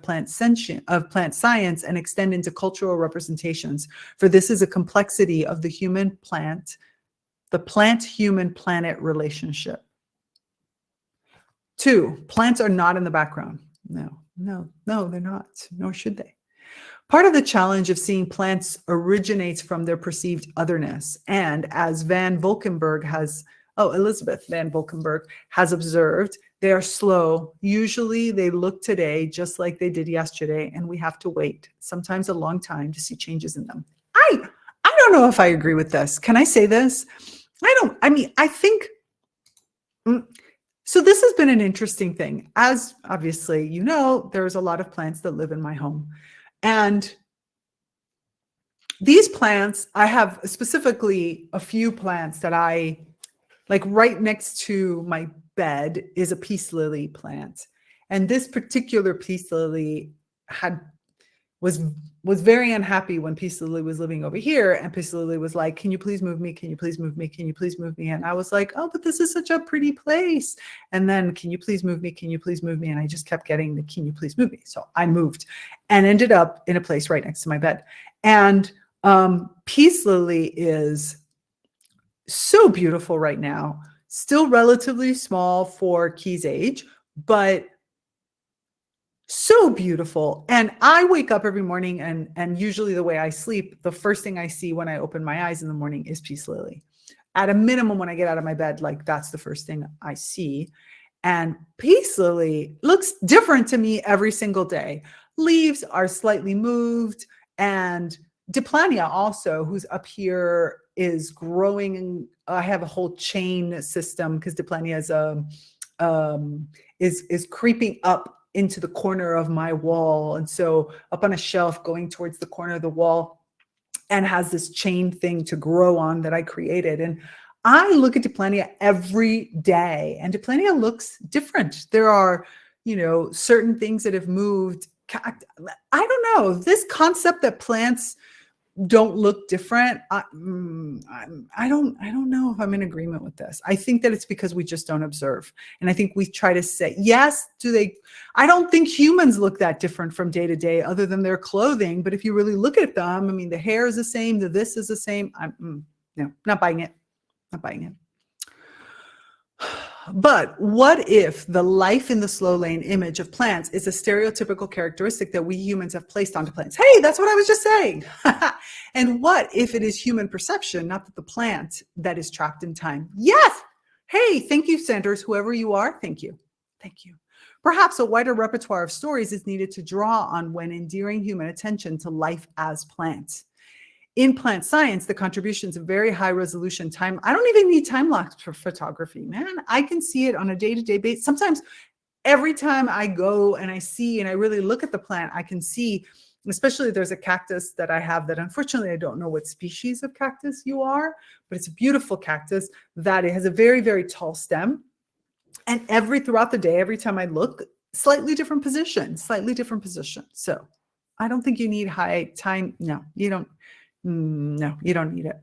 plant science and extend into cultural representations. For this is a complexity of the plant-human-planet relationship. 2, plants are not in the background. No, they're not, nor should they. Part of the challenge of seeing plants originates from their perceived otherness. And as Elizabeth Van Valkenburg has observed, they are slow. Usually they look today just like they did yesterday, and we have to wait, sometimes a long time, to see changes in them. I don't know if I agree with this. Can I say this? So this has been an interesting thing. As obviously, you know, there's a lot of plants that live in my home. And these plants, I have specifically a few plants that I like. Right next to my bed is a peace lily plant. And this particular peace lily was very unhappy when peace lily was living over here. And peace lily was like, can you please move me? Can you please move me? Can you please move me? And I was like, oh, but this is such a pretty place. And then, can you please move me? Can you please move me? And I just kept getting the, can you please move me? So I moved and ended up in a place right next to my bed. And peace lily is so beautiful right now, still relatively small for Key's age, but so beautiful. And I wake up every morning and usually the way I sleep, the first thing I see when I open my eyes in the morning is peace lily. At a minimum, when I get out of my bed, like that's the first thing I see. And peace lily looks different to me every single day. Leaves are slightly moved, and Diplania also, who's up here, is growing. And I have a whole chain system because Diplania is creeping up into the corner of my wall. And so up on a shelf going towards the corner of the wall, and has this chain thing to grow on that I created. And I look at Diplania every day, and Diplania looks different. There are, certain things that have moved. I don't know. This concept that plants don't look different. I don't know if I'm in agreement with this. I think that it's because we just don't observe. And I think we try to say, yes, I don't think humans look that different from day to day other than their clothing. But if you really look at them, I mean, the hair is the same, this is the same. No, not buying it. Not buying it. But what if the life in the slow lane image of plants is a stereotypical characteristic that we humans have placed onto plants? Hey, that's what I was just saying. And what if it is human perception, not that the plant that is trapped in time? Yes. Hey, thank you, Sanders, whoever you are. Thank you. Thank you. Perhaps a wider repertoire of stories is needed to draw on when endearing human attention to life as plants. In plant science, the contributions of very high resolution time. I don't even need time lapse for photography, man. I can see it on a day-to-day basis. Sometimes every time I go and I see and I really look at the plant, I can see, especially there's a cactus that I have that unfortunately I don't know what species of cactus you are, but it's a beautiful cactus that it has a very, very tall stem. And throughout the day, every time I look, slightly different position. So I don't think you need high time. No, you don't. No, you don't need it.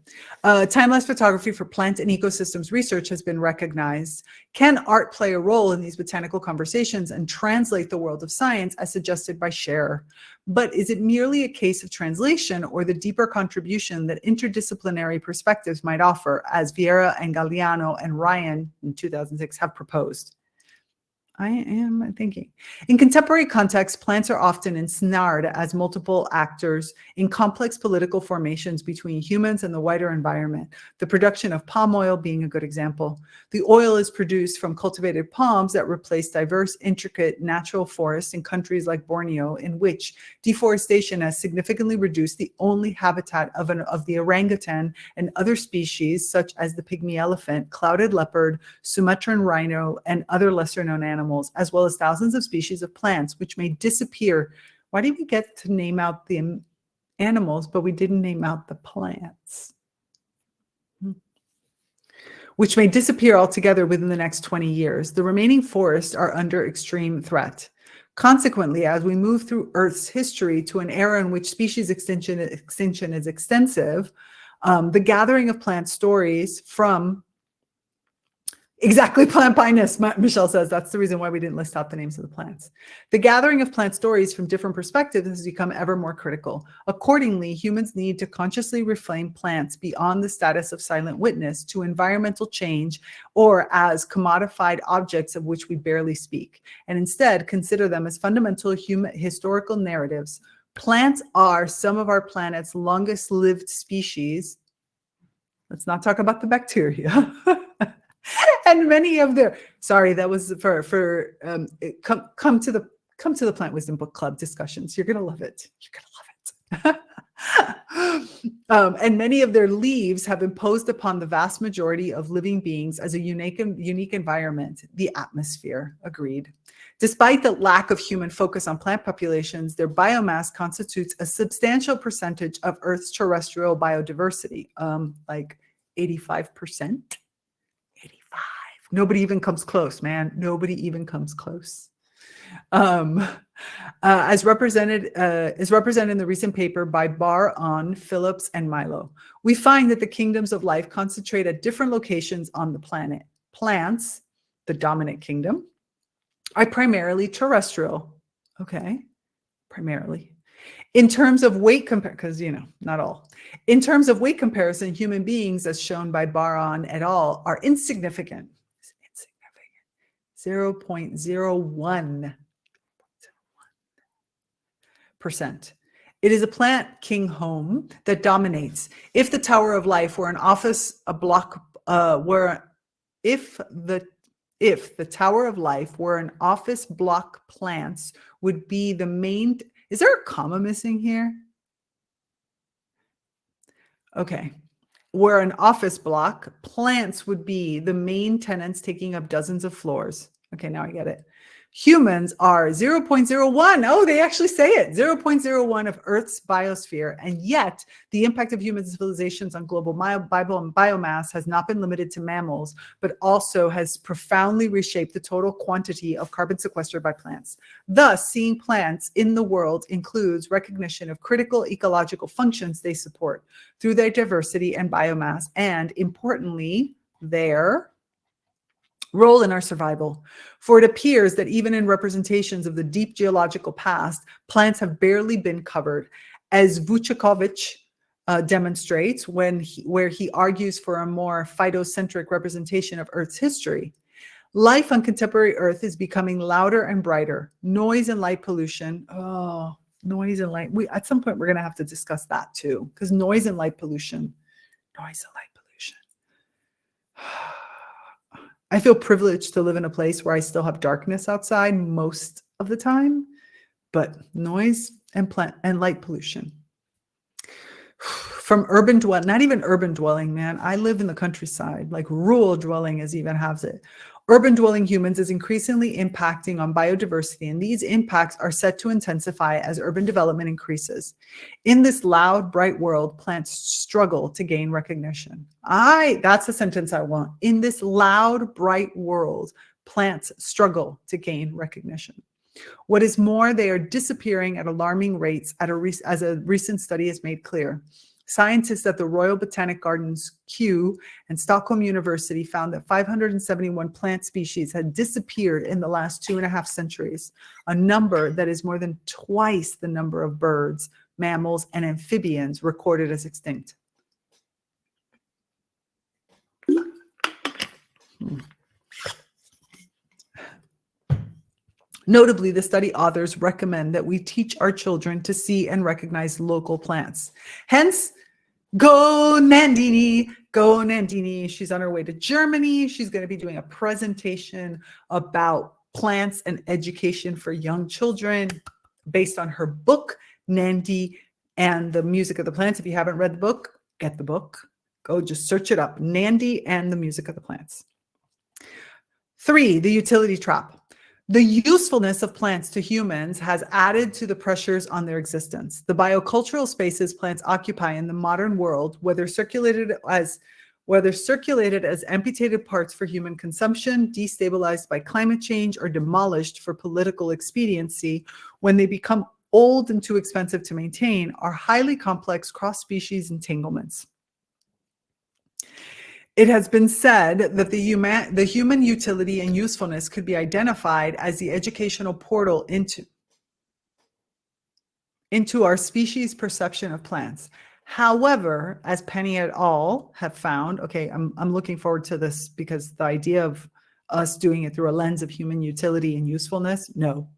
Time-lapse photography for plant and ecosystems research has been recognized. Can art play a role in these botanical conversations and translate the world of science as suggested by Scherer? But is it merely a case of translation or the deeper contribution that interdisciplinary perspectives might offer, as Vieira and Galliano and Ryan in 2006 have proposed? I am thinking. In contemporary context, plants are often ensnared as multiple actors in complex political formations between humans and the wider environment, the production of palm oil being a good example. The oil is produced from cultivated palms that replace diverse, intricate natural forests in countries like Borneo, in which deforestation has significantly reduced the only habitat of the orangutan and other species, such as the pygmy elephant, clouded leopard, Sumatran rhino, and other lesser-known animals, as well as thousands of species of plants, which may disappear. Why did we get to name out the animals, but we didn't name out the plants? Which may disappear altogether within the next 20 years. The remaining forests are under extreme threat. Consequently, as we move through Earth's history to an era in which species extinction is extensive, the gathering of plant stories from exactly, plant blindness, Michelle says. That's the reason why we didn't list out the names of the plants. The gathering of plant stories from different perspectives has become ever more critical. Accordingly, humans need to consciously reframe plants beyond the status of silent witness to environmental change or as commodified objects of which we barely speak, and instead consider them as fundamental human historical narratives. Plants are some of our planet's longest lived species. Let's not talk about the bacteria. And many of their, sorry, that was for come to the Plant Wisdom Book Club discussions. You're gonna love it. You're gonna love it. And many of their leaves have imposed upon the vast majority of living beings as a unique environment, the atmosphere. Agreed. Despite the lack of human focus on plant populations, their biomass constitutes a substantial percentage of Earth's terrestrial biodiversity, like 85%. 85. Nobody even comes close, man. Nobody even comes close. As represented in the recent paper by Bar-On, Phillips, and Milo, we find that the kingdoms of life concentrate at different locations on the planet. Plants, the dominant kingdom, are primarily terrestrial. Okay, primarily. In terms of weight because not all. In terms of weight comparison, human beings, as shown by Bar-On et al., are insignificant. 0.01%. It is a plant king home that dominates. If the Tower of Life were an office, if the Tower of Life were an office block, plants would be the main. Is there a comma missing here? Okay. Where an office block, plants would be the main tenants taking up dozens of floors. Okay, now I get it. Humans are 0.01. Oh, they actually say it, 0.01 of Earth's biosphere. And yet the impact of human civilizations on global biomass has not been limited to mammals, but also has profoundly reshaped the total quantity of carbon sequestered by plants. Thus, seeing plants in the world includes recognition of critical ecological functions they support through their diversity and biomass, and importantly, their role in our survival. For it appears that even in representations of the deep geological past, plants have barely been covered, as Vucekovich demonstrates where he argues for a more phytocentric representation of Earth's history. Life on contemporary Earth is becoming louder and brighter. Noise and light pollution. Oh, noise and light. At some point, we're going to have to discuss that too, because noise and light pollution. I feel privileged to live in a place where I still have darkness outside most of the time, but noise and light pollution. From urban dwelling, not even urban dwelling, man. I live in the countryside, like rural dwelling as even has it. Urban dwelling humans is increasingly impacting on biodiversity, and these impacts are set to intensify as urban development increases. In this loud, bright world, plants struggle to gain recognition. That's a sentence I want. In this loud, bright world, plants struggle to gain recognition. What is more, they are disappearing at alarming rates as a recent study has made clear. Scientists at the Royal Botanic Gardens, Kew, and Stockholm University found that 571 plant species had disappeared in the last 2.5 centuries, a number that is more than twice the number of birds, mammals, and amphibians recorded as extinct. Notably, the study authors recommend that we teach our children to see and recognize local plants. Hence, go Nandini, go Nandini. She's on her way to Germany. She's going to be doing a presentation about plants and education for young children based on her book, Nandi and the Music of the Plants. If you haven't read the book, get the book. Go just search it up, Nandi and the Music of the Plants. 3, the utility trap. The usefulness of plants to humans has added to the pressures on their existence. The biocultural spaces plants occupy in the modern world, whether circulated as amputated parts for human consumption, destabilized by climate change, or demolished for political expediency, when they become old and too expensive to maintain, are highly complex cross-species entanglements. It has been said that the human utility and usefulness could be identified as the educational portal into our species' perception of plants. However, as Penny et al. Have found, okay, I'm looking forward to this because the idea of us doing it through a lens of human utility and usefulness, no.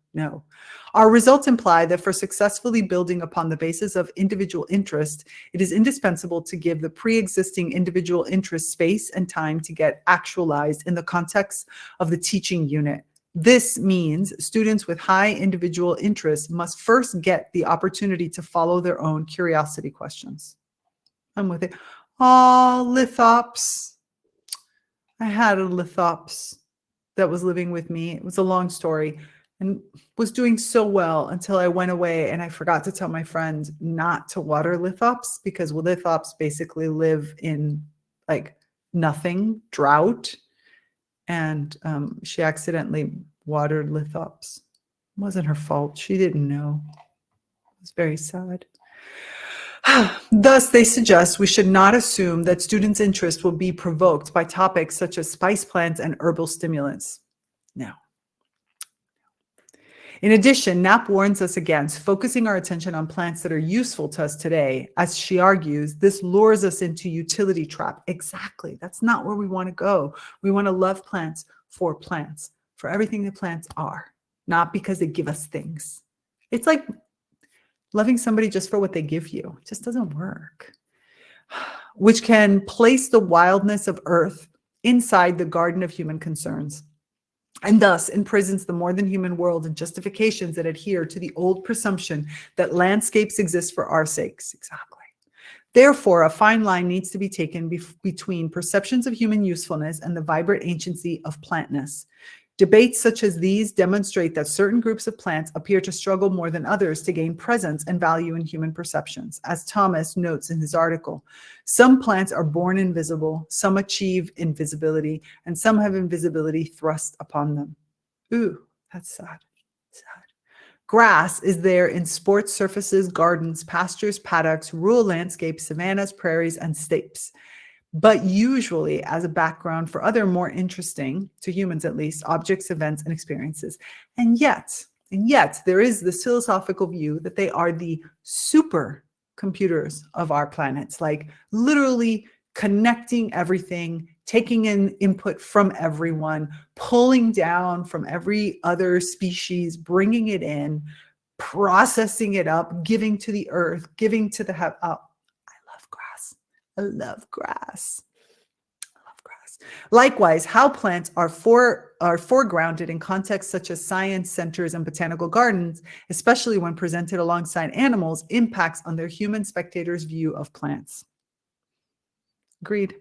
Our results imply that for successfully building upon the basis of individual interest, it is indispensable to give the pre-existing individual interest space and time to get actualized in the context of the teaching unit. This means students with high individual interest must first get the opportunity to follow their own curiosity questions. I'm with it. Oh, lithops. I had a lithops that was living with me. It was a long story. And was doing so well until I went away and I forgot to tell my friend not to water lithops, because lithops basically live in like nothing, drought. And she accidentally watered lithops. It wasn't her fault. She didn't know. It was very sad. Thus, they suggest we should not assume that students' interest will be provoked by topics such as spice plants and herbal stimulants. No. In addition, Knapp warns us against focusing our attention on plants that are useful to us today. As she argues, this lures us into utility trap. Exactly. That's not where we want to go. We want to love plants, for everything that plants are, not because they give us things. It's like loving somebody just for what they give you. It just doesn't work. Which can place the wildness of Earth inside the garden of human concerns, and thus imprisons the more than human world in justifications that adhere to the old presumption that landscapes exist for our sakes. Exactly. Therefore, a fine line needs to be taken between perceptions of human usefulness and the vibrant anciency of plantness. Debates such as these demonstrate that certain groups of plants appear to struggle more than others to gain presence and value in human perceptions. As Thomas notes in his article, some plants are born invisible, some achieve invisibility, and some have invisibility thrust upon them. Ooh, that's sad. Sad. Grass is there in sports surfaces, gardens, pastures, paddocks, rural landscapes, savannas, prairies, and steppes, but usually as a background for other more interesting, to humans at least, objects, events, and experiences. And yet, there is this philosophical view that they are the super computers of our planets, like literally connecting everything, taking in input from everyone, pulling down from every other species, bringing it in, processing it up, giving to the earth, giving to the heaven. Oh, I love grass. I love grass. I love grass. Likewise, how plants are foregrounded in contexts such as science centers and botanical gardens, especially when presented alongside animals, impacts on their human spectators' view of plants. Agreed.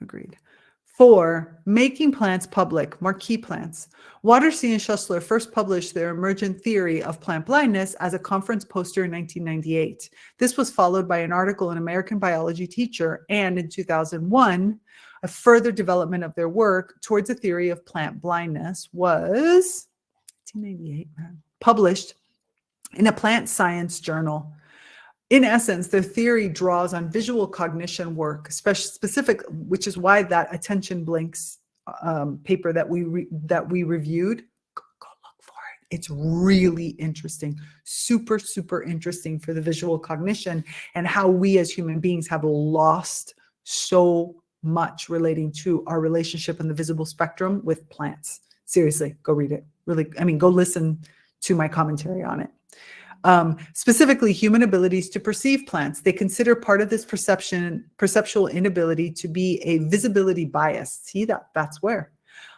Agreed. 4, making plants public, marquee plants. Watersey and Schussler first published their emergent theory of plant blindness as a conference poster in 1998. This was followed by an article in American Biology Teacher, and in 2001, a further development of their work towards a theory of plant blindness was 1998, published in a plant science journal. In essence, their theory draws on visual cognition work, specific, which is why that attention blinks paper that we reviewed, go look for it. It's really interesting, super, super interesting for the visual cognition and how we as human beings have lost so much relating to our relationship in the visible spectrum with plants. Seriously, go read it. Really, I mean, go listen to my commentary on it. Specifically, human abilities to perceive plants. They consider part of this perceptual inability to be a visibility bias. See that? That's where.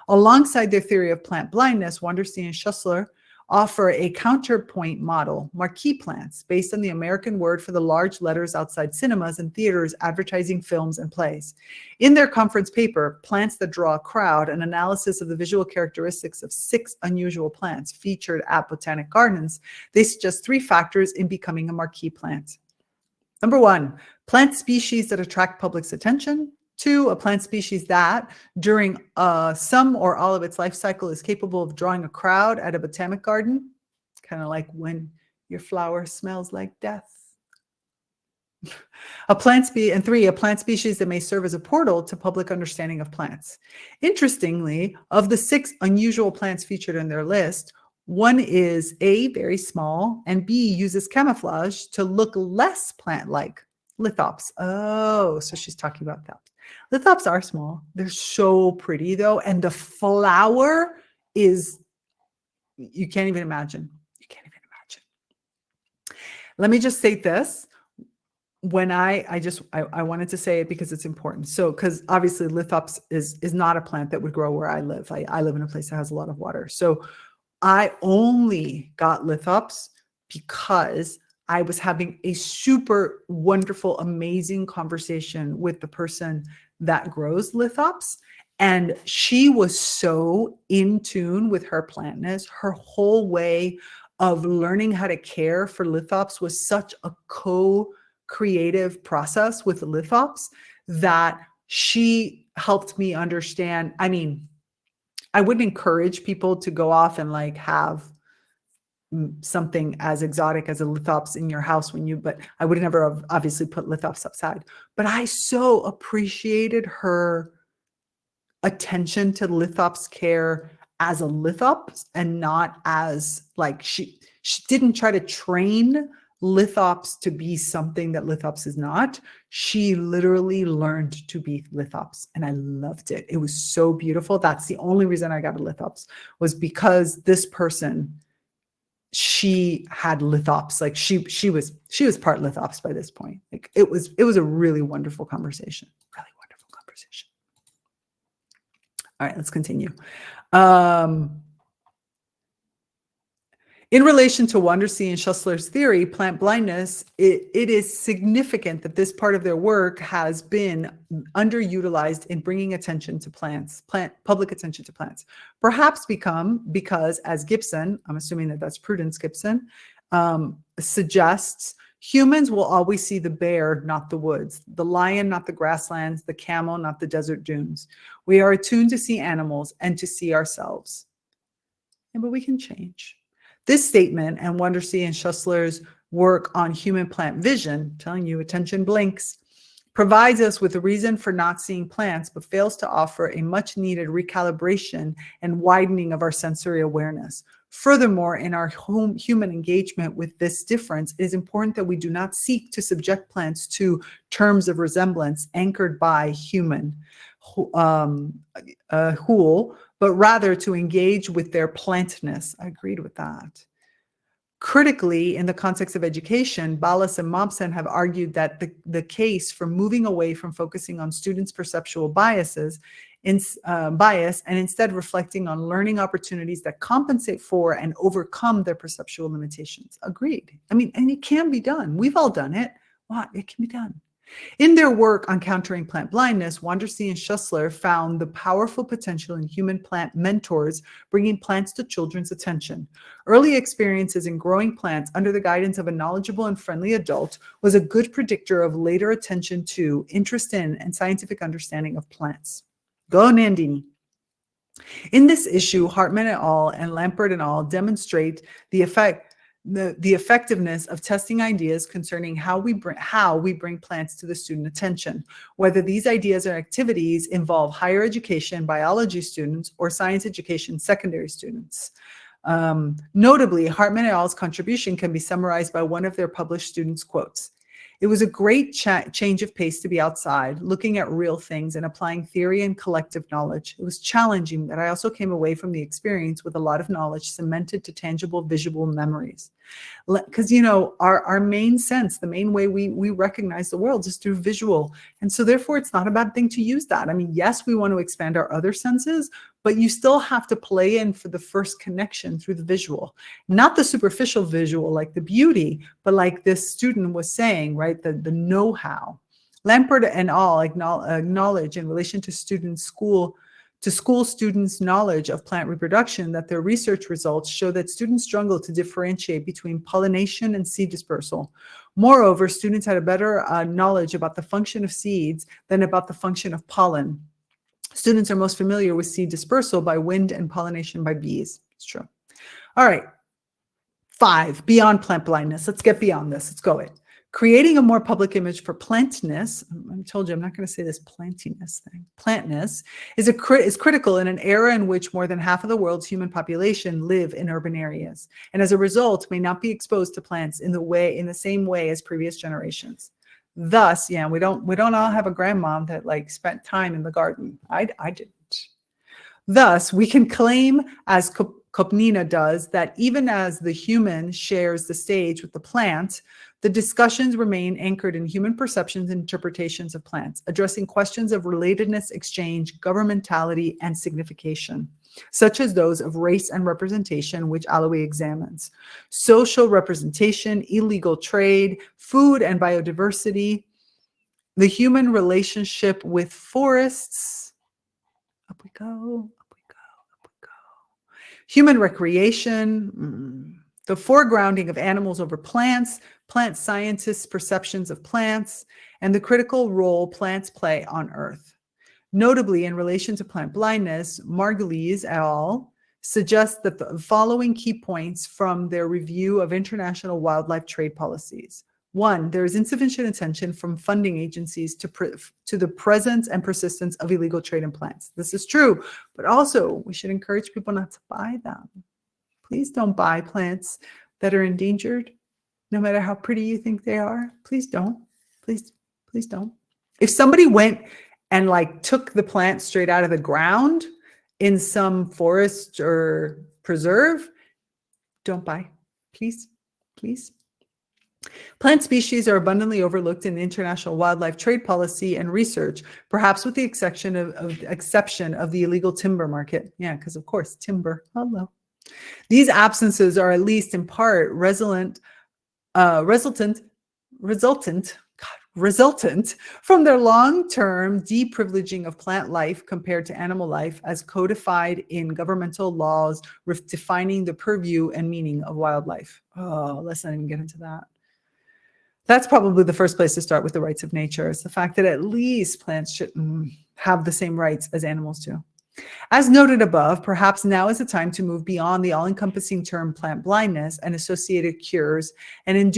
Alongside their theory of plant blindness, Wanderstein and Schussler offer a counterpoint model, marquee plants, based on the American word for the large letters outside cinemas and theaters advertising films and plays. In their conference paper, Plants That Draw a Crowd, an analysis of the visual characteristics of 6 unusual plants featured at Botanic Gardens, they suggest 3 factors in becoming a marquee plant. Number 1, plant species that attract public's attention. 2, a plant species that, during some or all of its life cycle, is capable of drawing a crowd at a botanic garden, kind of like when your flower smells like death. And 3, a plant species that may serve as a portal to public understanding of plants. Interestingly, of the 6 unusual plants featured in their list, 1 is A, very small, and B, uses camouflage to look less plant-like. Lithops. Oh, so she's talking about that. Lithops are small. They're so pretty though. And the flower is, you can't even imagine. You can't even imagine. Let me just say this. When I wanted to say it because it's important. So, because obviously lithops is not a plant that would grow where I live. I live in a place that has a lot of water. So I only got lithops because I was having a super wonderful, amazing conversation with the person that grows lithops. And she was so in tune with her plantness. Her whole way of learning how to care for lithops was such a co-creative process with the lithops that she helped me understand. I mean, I wouldn't encourage people to go off and like have something as exotic as a lithops in your house but I would never have obviously put lithops outside. But I so appreciated her attention to lithops care as a lithops and not as like, she didn't try to train lithops to be something that lithops is not. She literally learned to be lithops and I loved it. It was so beautiful. That's the only reason I got a lithops, was because this person, she had lithops. Like she was part lithops by this point. Like it was a really wonderful conversation. Really wonderful conversation. All right, let's continue. In relation to Wandersee and Schussler's theory, plant blindness, it is significant that this part of their work has been underutilized in bringing attention to plants, public attention to plants. Perhaps because, as Gibson, I'm assuming that that's Prudence Gibson, suggests, humans will always see the bear, not the woods, the lion, not the grasslands, the camel, not the desert dunes. We are attuned to see animals and to see ourselves. Yeah, but we can change. This statement and Wandersee and Schussler's work on human plant vision, telling you attention blinks, provides us with a reason for not seeing plants, but fails to offer a much needed recalibration and widening of our sensory awareness. Furthermore, in our human engagement with this difference, it is important that we do not seek to subject plants to terms of resemblance anchored by human, but rather to engage with their plantness. I agreed with that. Critically, in the context of education, Ballas and Mobson have argued that the case for moving away from focusing on students' perceptual bias and instead reflecting on learning opportunities that compensate for and overcome their perceptual limitations. Agreed. I mean, and it can be done. We've all done it. What? It can be done. In their work on countering plant blindness, Wandersee and Schussler found the powerful potential in human plant mentors bringing plants to children's attention. Early experiences in growing plants under the guidance of a knowledgeable and friendly adult was a good predictor of later attention to, interest in, and scientific understanding of plants. Go Nandini. In this issue, Hartman et al. And Lampert et al. Demonstrate the effectiveness of testing ideas concerning how we bring plants to the student attention, whether these ideas or activities involve higher education biology students or science education secondary students. Notably, Hartman et al.'s contribution can be summarized by one of their published students' quotes. It was a great change of pace to be outside, looking at real things and applying theory and collective knowledge. It was challenging, but I also came away from the experience with a lot of knowledge cemented to tangible visual memories. Because, you know, our main sense, the main way we recognize the world is through visual. And so therefore, it's not a bad thing to use that. I mean, yes, we want to expand our other senses, but you still have to play in for the first connection through the visual, not the superficial visual, like the beauty, but like this student was saying, right? The know-how. Lampert and all acknowledge in relation to school students' knowledge of plant reproduction that their research results show that students struggle to differentiate between pollination and seed dispersal. Moreover, students had a better knowledge about the function of seeds than about the function of pollen. Students are most familiar with seed dispersal by wind and pollination by bees. It's true. All right. 5, beyond plant blindness. Let's get beyond this. Let's go in. Creating a more public image for plantness, I told you I'm not going to say this plantiness thing. Plantness is critical in an era in which more than half of the world's human population live in urban areas, and as a result may not be exposed to plants in the same way as previous generations. Thus, yeah, we don't all have a grandmom that like spent time in the garden. I didn't. Thus, we can claim, as Kopnina does, that even as the human shares the stage with the plant, the discussions remain anchored in human perceptions and interpretations of plants, addressing questions of relatedness, exchange, governmentality, and signification, such as those of race and representation, which Alloway examines, social representation, illegal trade, food and biodiversity, the human relationship with forests, up we go, up we go, up we go, human recreation, the foregrounding of animals over plants, plant scientists' perceptions of plants, and the critical role plants play on Earth. Notably, in relation to plant blindness, Margulies et al. Suggest that the following key points from their review of international wildlife trade policies. 1, there is insufficient attention from funding agencies to the presence and persistence of illegal trade in plants. This is true, but also we should encourage people not to buy them. Please don't buy plants that are endangered, no matter how pretty you think they are. Please don't. Please don't. If somebody went and like took the plant straight out of the ground in some forest or preserve, don't buy. Please. Plant species are abundantly overlooked in international wildlife trade policy and research, perhaps with the exception of the illegal timber market. Yeah, because of course, timber. Hello. These absences are at least in part resultant from their long-term deprivileging of plant life compared to animal life as codified in governmental laws defining the purview and meaning of wildlife. Oh, let's not even get into that. That's probably the first place to start with the rights of nature. It's the fact that at least plants should have the same rights as animals do. As noted above, perhaps now is the time to move beyond the all-encompassing term plant blindness and associated cures, and in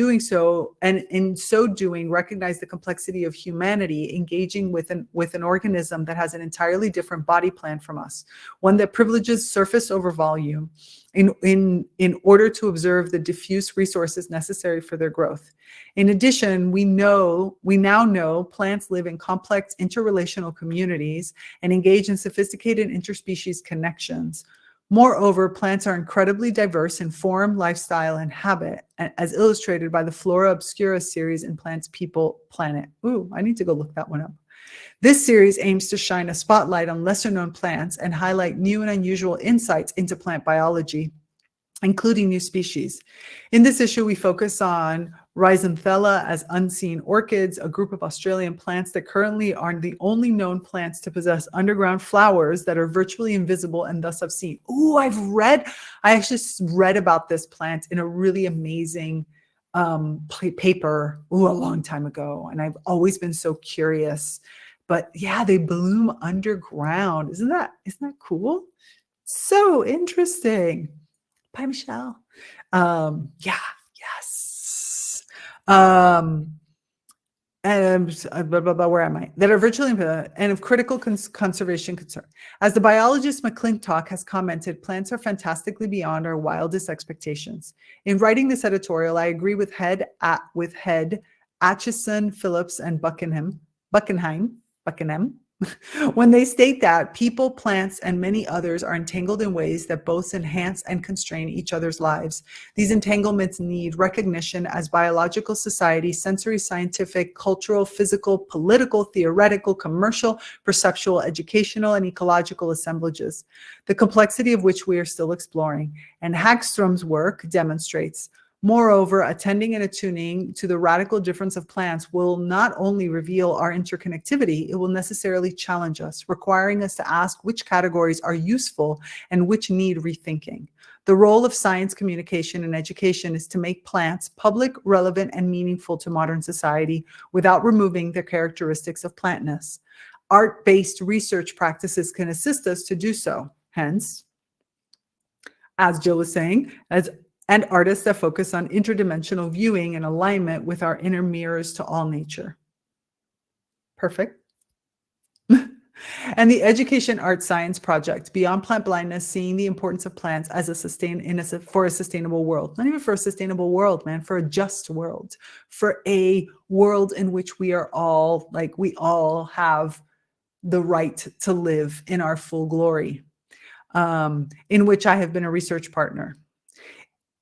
so doing, recognize the complexity of humanity engaging with an organism that has an entirely different body plan from us, one that privileges surface over volume in order to observe the diffuse resources necessary for their growth. In addition, we now know plants live in complex interrelational communities and engage in sophisticated interspecies connections. Moreover, plants are incredibly diverse in form, lifestyle, and habit, as illustrated by the Flora Obscura series in Plants, People, Planet. Ooh, I need to go look that one up. This series aims to shine a spotlight on lesser-known plants and highlight new and unusual insights into plant biology, including new species. In this issue, we focus on Rhizoanthella as unseen orchids, a group of Australian plants that currently are the only known plants to possess underground flowers that are virtually invisible and thus obscene. Ooh, I actually read about this plant in a really amazing paper a long time ago, and I've always been so curious. But yeah, they bloom underground. Isn't that cool? So interesting. Bye, Michelle. Yes. And where am I? That are virtually and of critical conservation concern. As the biologist McClintock has commented, plants are fantastically beyond our wildest expectations. In writing this editorial, I agree with Head, Atchison, Phillips, and Buckingham, when they state that people, plants, and many others are entangled in ways that both enhance and constrain each other's lives. These entanglements need recognition as biological society, sensory, scientific, cultural, physical, political, theoretical, commercial, perceptual, educational, and ecological assemblages, the complexity of which we are still exploring. And Hagstrom's work demonstrates. Moreover, attending and attuning to the radical difference of plants will not only reveal our interconnectivity, it will necessarily challenge us, requiring us to ask which categories are useful and which need rethinking. The role of science communication and education is to make plants public, relevant, and meaningful to modern society without removing their characteristics of plantness. Art-based research practices can assist us to do so. Hence, as Jill was saying, and artists that focus on interdimensional viewing and alignment with our inner mirrors to all nature. Perfect. And the Education Art Science Project, Beyond Plant Blindness, Seeing the Importance of Plants as for a Sustainable World. Not even for a sustainable world, man, for a just world. For a world in which we all have the right to live in our full glory, in which I have been a research partner.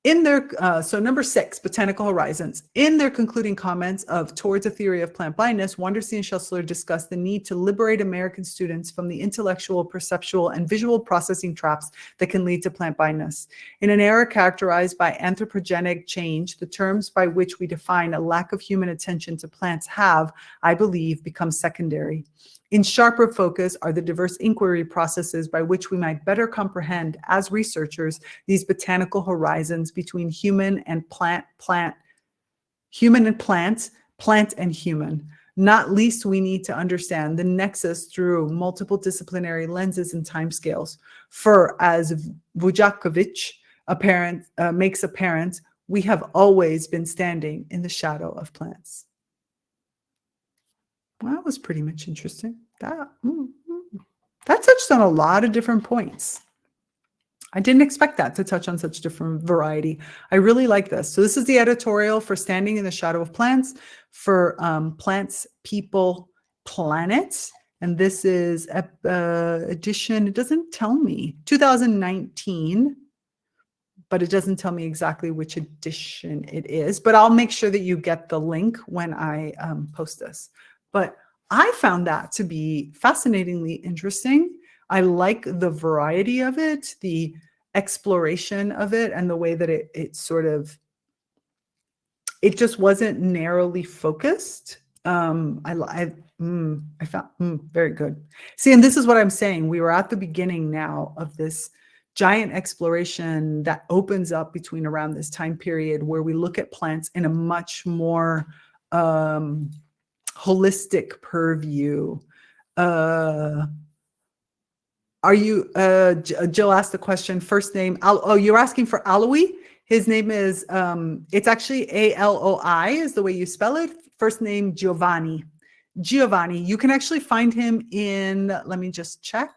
In their, so number 6, Botanical Horizons. In their concluding comments of Towards a Theory of Plant Blindness, Wandersee and Schessler discussed the need to liberate American students from the intellectual, perceptual, and visual processing traps that can lead to plant blindness. In an era characterized by anthropogenic change, the terms by which we define a lack of human attention to plants have, I believe, become secondary. In sharper focus are the diverse inquiry processes by which we might better comprehend, as researchers, these botanical horizons between human and plant, plant and human. Not least, we need to understand the nexus through multiple disciplinary lenses and timescales. For, as Vujakovic makes apparent, we have always been standing in the shadow of plants. Well, that was pretty much interesting. That touched on a lot of different points. I didn't expect that to touch on such different variety. I really like this. So this is the editorial for Standing in the Shadow of Plants for Plants, People, Planet. And this is edition, it doesn't tell me, 2019. But it doesn't tell me exactly which edition it is. But I'll make sure that you get the link when I post this. But I found that to be fascinatingly interesting. I like the variety of it, exploration of it and the way that it sort of, it just wasn't narrowly focused. I found very good. See, and this is what I'm saying. We were at the beginning now of this giant exploration that opens up between around this time period where we look at plants in a much more holistic purview. Are you, Jill asked the question, first name, oh, you're asking for Aloy? His name is, it's actually Aloi is the way you spell it. First name, Giovanni. Giovanni, you can actually find him in, let me just check.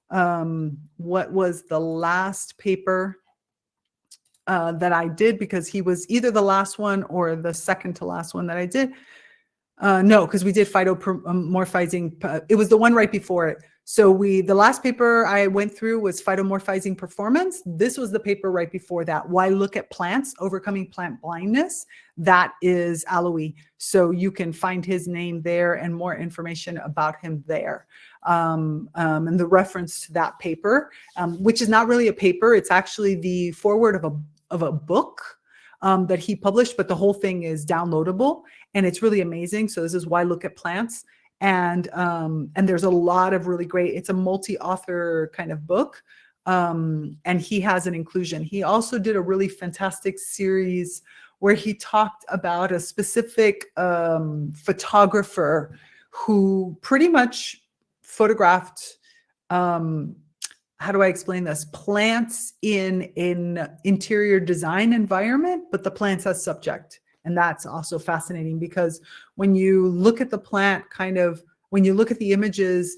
What was the last paper that I did, because he was either the last one or the second to last one that I did. No, because we did phytomorphizing. It was the one right before it. So the last paper I went through was phytomorphizing performance. This was the paper right before that. Why look at plants, overcoming plant blindness? That is Aloy. So you can find his name there and more information about him there. And the reference to that paper, which is not really a paper. It's actually the foreword of a book that he published, but the whole thing is downloadable and it's really amazing. So this is Why Look at Plants. And there's a lot of really great, it's a multi-author kind of book. And he has an inclusion. He also did a really fantastic series where he talked about a specific photographer who pretty much photographed, how do I explain this? Plants in an interior design environment, but the plants as subject. And that's also fascinating because when you look at the plant, when you look at the images,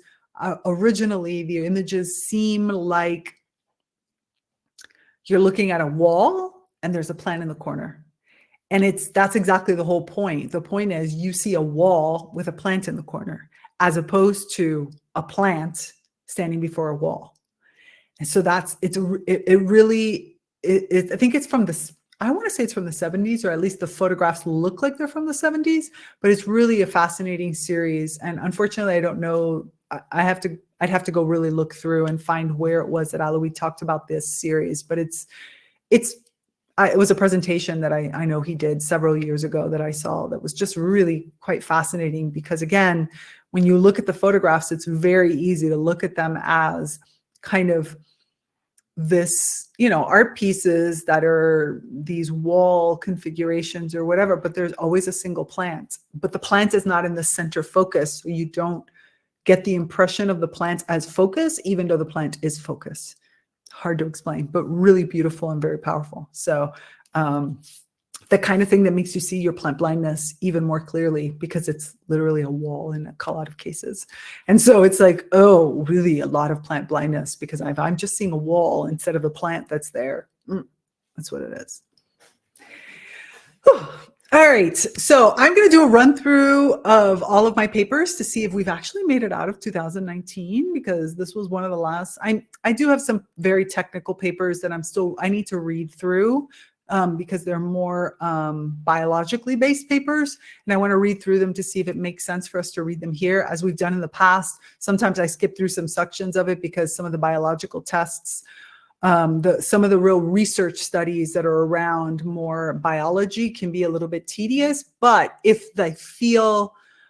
originally the images seem like you're looking at a wall and there's a plant in the corner. And that's exactly the whole point. The point is you see a wall with a plant in the corner as opposed to a plant standing before a wall. And so I think it's from I want to say it's from the 70s, or at least the photographs look like they're from the 70s, but it's really a fascinating series. And unfortunately, I don't know, I'd have to go really look through and find where it was that Aloy talked about this series, but it was a presentation that I know he did several years ago that I saw that was just really quite fascinating because again, when you look at the photographs, it's very easy to look at them as kind of this, art pieces that are these wall configurations or whatever, but there's always a single plant, but the plant is not in the center focus. So you don't get the impression of the plant as focus, even though the plant is focus. Hard to explain, but really beautiful and very powerful. So the kind of thing that makes you see your plant blindness even more clearly because it's literally a wall in a lot of cases. And so it's like, oh, really a lot of plant blindness because I'm just seeing a wall instead of a plant that's there. That's what it is. All right. So I'm going to do a run through of all of my papers to see if we've actually made it out of 2019 because this was one of the last. I do have some very technical papers that I need to read through. Because they're more biologically based papers. And I want to read through them to see if it makes sense for us to read them here as we've done in the past. Sometimes I skip through some sections of it because some of the biological tests, some of the real research studies that are around more biology can be a little bit tedious. But if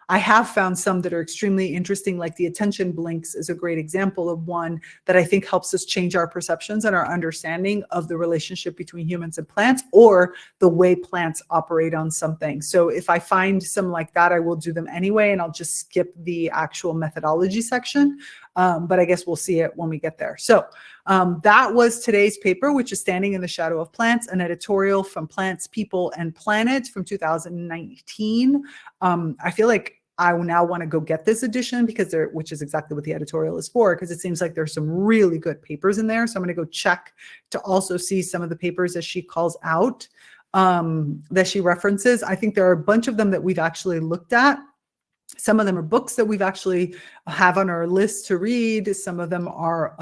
I have found some that are extremely interesting, like the attention blinks is a great example of one that I think helps us change our perceptions and our understanding of the relationship between humans and plants or the way plants operate on something. So if I find some like that, I will do them anyway, and I'll just skip the actual methodology section. But I guess we'll see it when we get there. So that was today's paper, which is Standing in the Shadow of Plants, an editorial from Plants, People, and Planet from 2019. I feel like I now want to go get this edition which is exactly what the editorial is for, because it seems like there's some really good papers in there. So I'm going to go check to also see some of the papers that she calls out, that she references. I think there are a bunch of them that we've actually looked at. Some of them are books that we've actually have on our list to read. Some of them are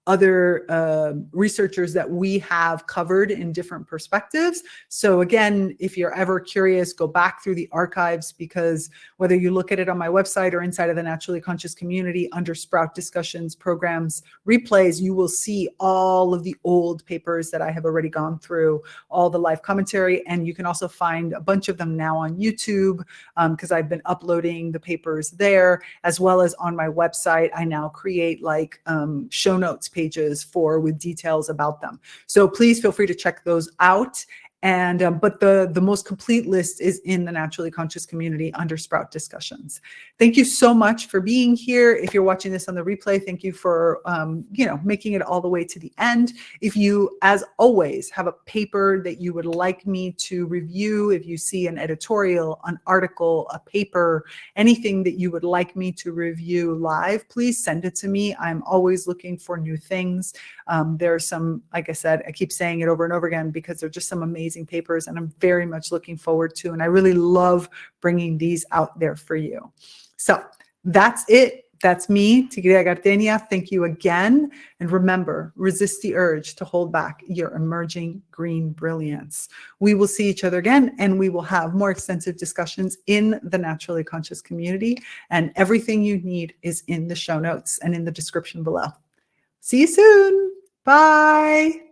other researchers that we have covered in different perspectives. So again, if you're ever curious, go back through the archives, because whether you look at it on my website or inside of the Naturally Conscious community under Sprout discussions, programs, replays, you will see all of the old papers that I have already gone through, all the live commentary, and you can also find a bunch of them now on YouTube, because I've been uploading the papers there, as well as on my website. I now create like show notes pages with details about them. So please feel free to check those out. And but the most complete list is in the Naturally Conscious community under Sprout discussions. Thank you so much for being here. If you're watching this on the replay, thank you for making it all the way to the end. If you, as always, have a paper that you would like me to review, if you see an editorial, an article, a paper, anything that you would like me to review live, please send it to me. I'm always looking for new things. There are some, like I said, I keep saying it over and over again because they're just some amazing papers, and I'm very much looking forward to, and I really love bringing these out there for you. So that's it. That's me, Tigria Gardenia. Thank you again. And remember, resist the urge to hold back your emerging green brilliance. We will see each other again, and we will have more extensive discussions in the Naturally Conscious community. And everything you need is in the show notes and in the description below. See you soon. Bye.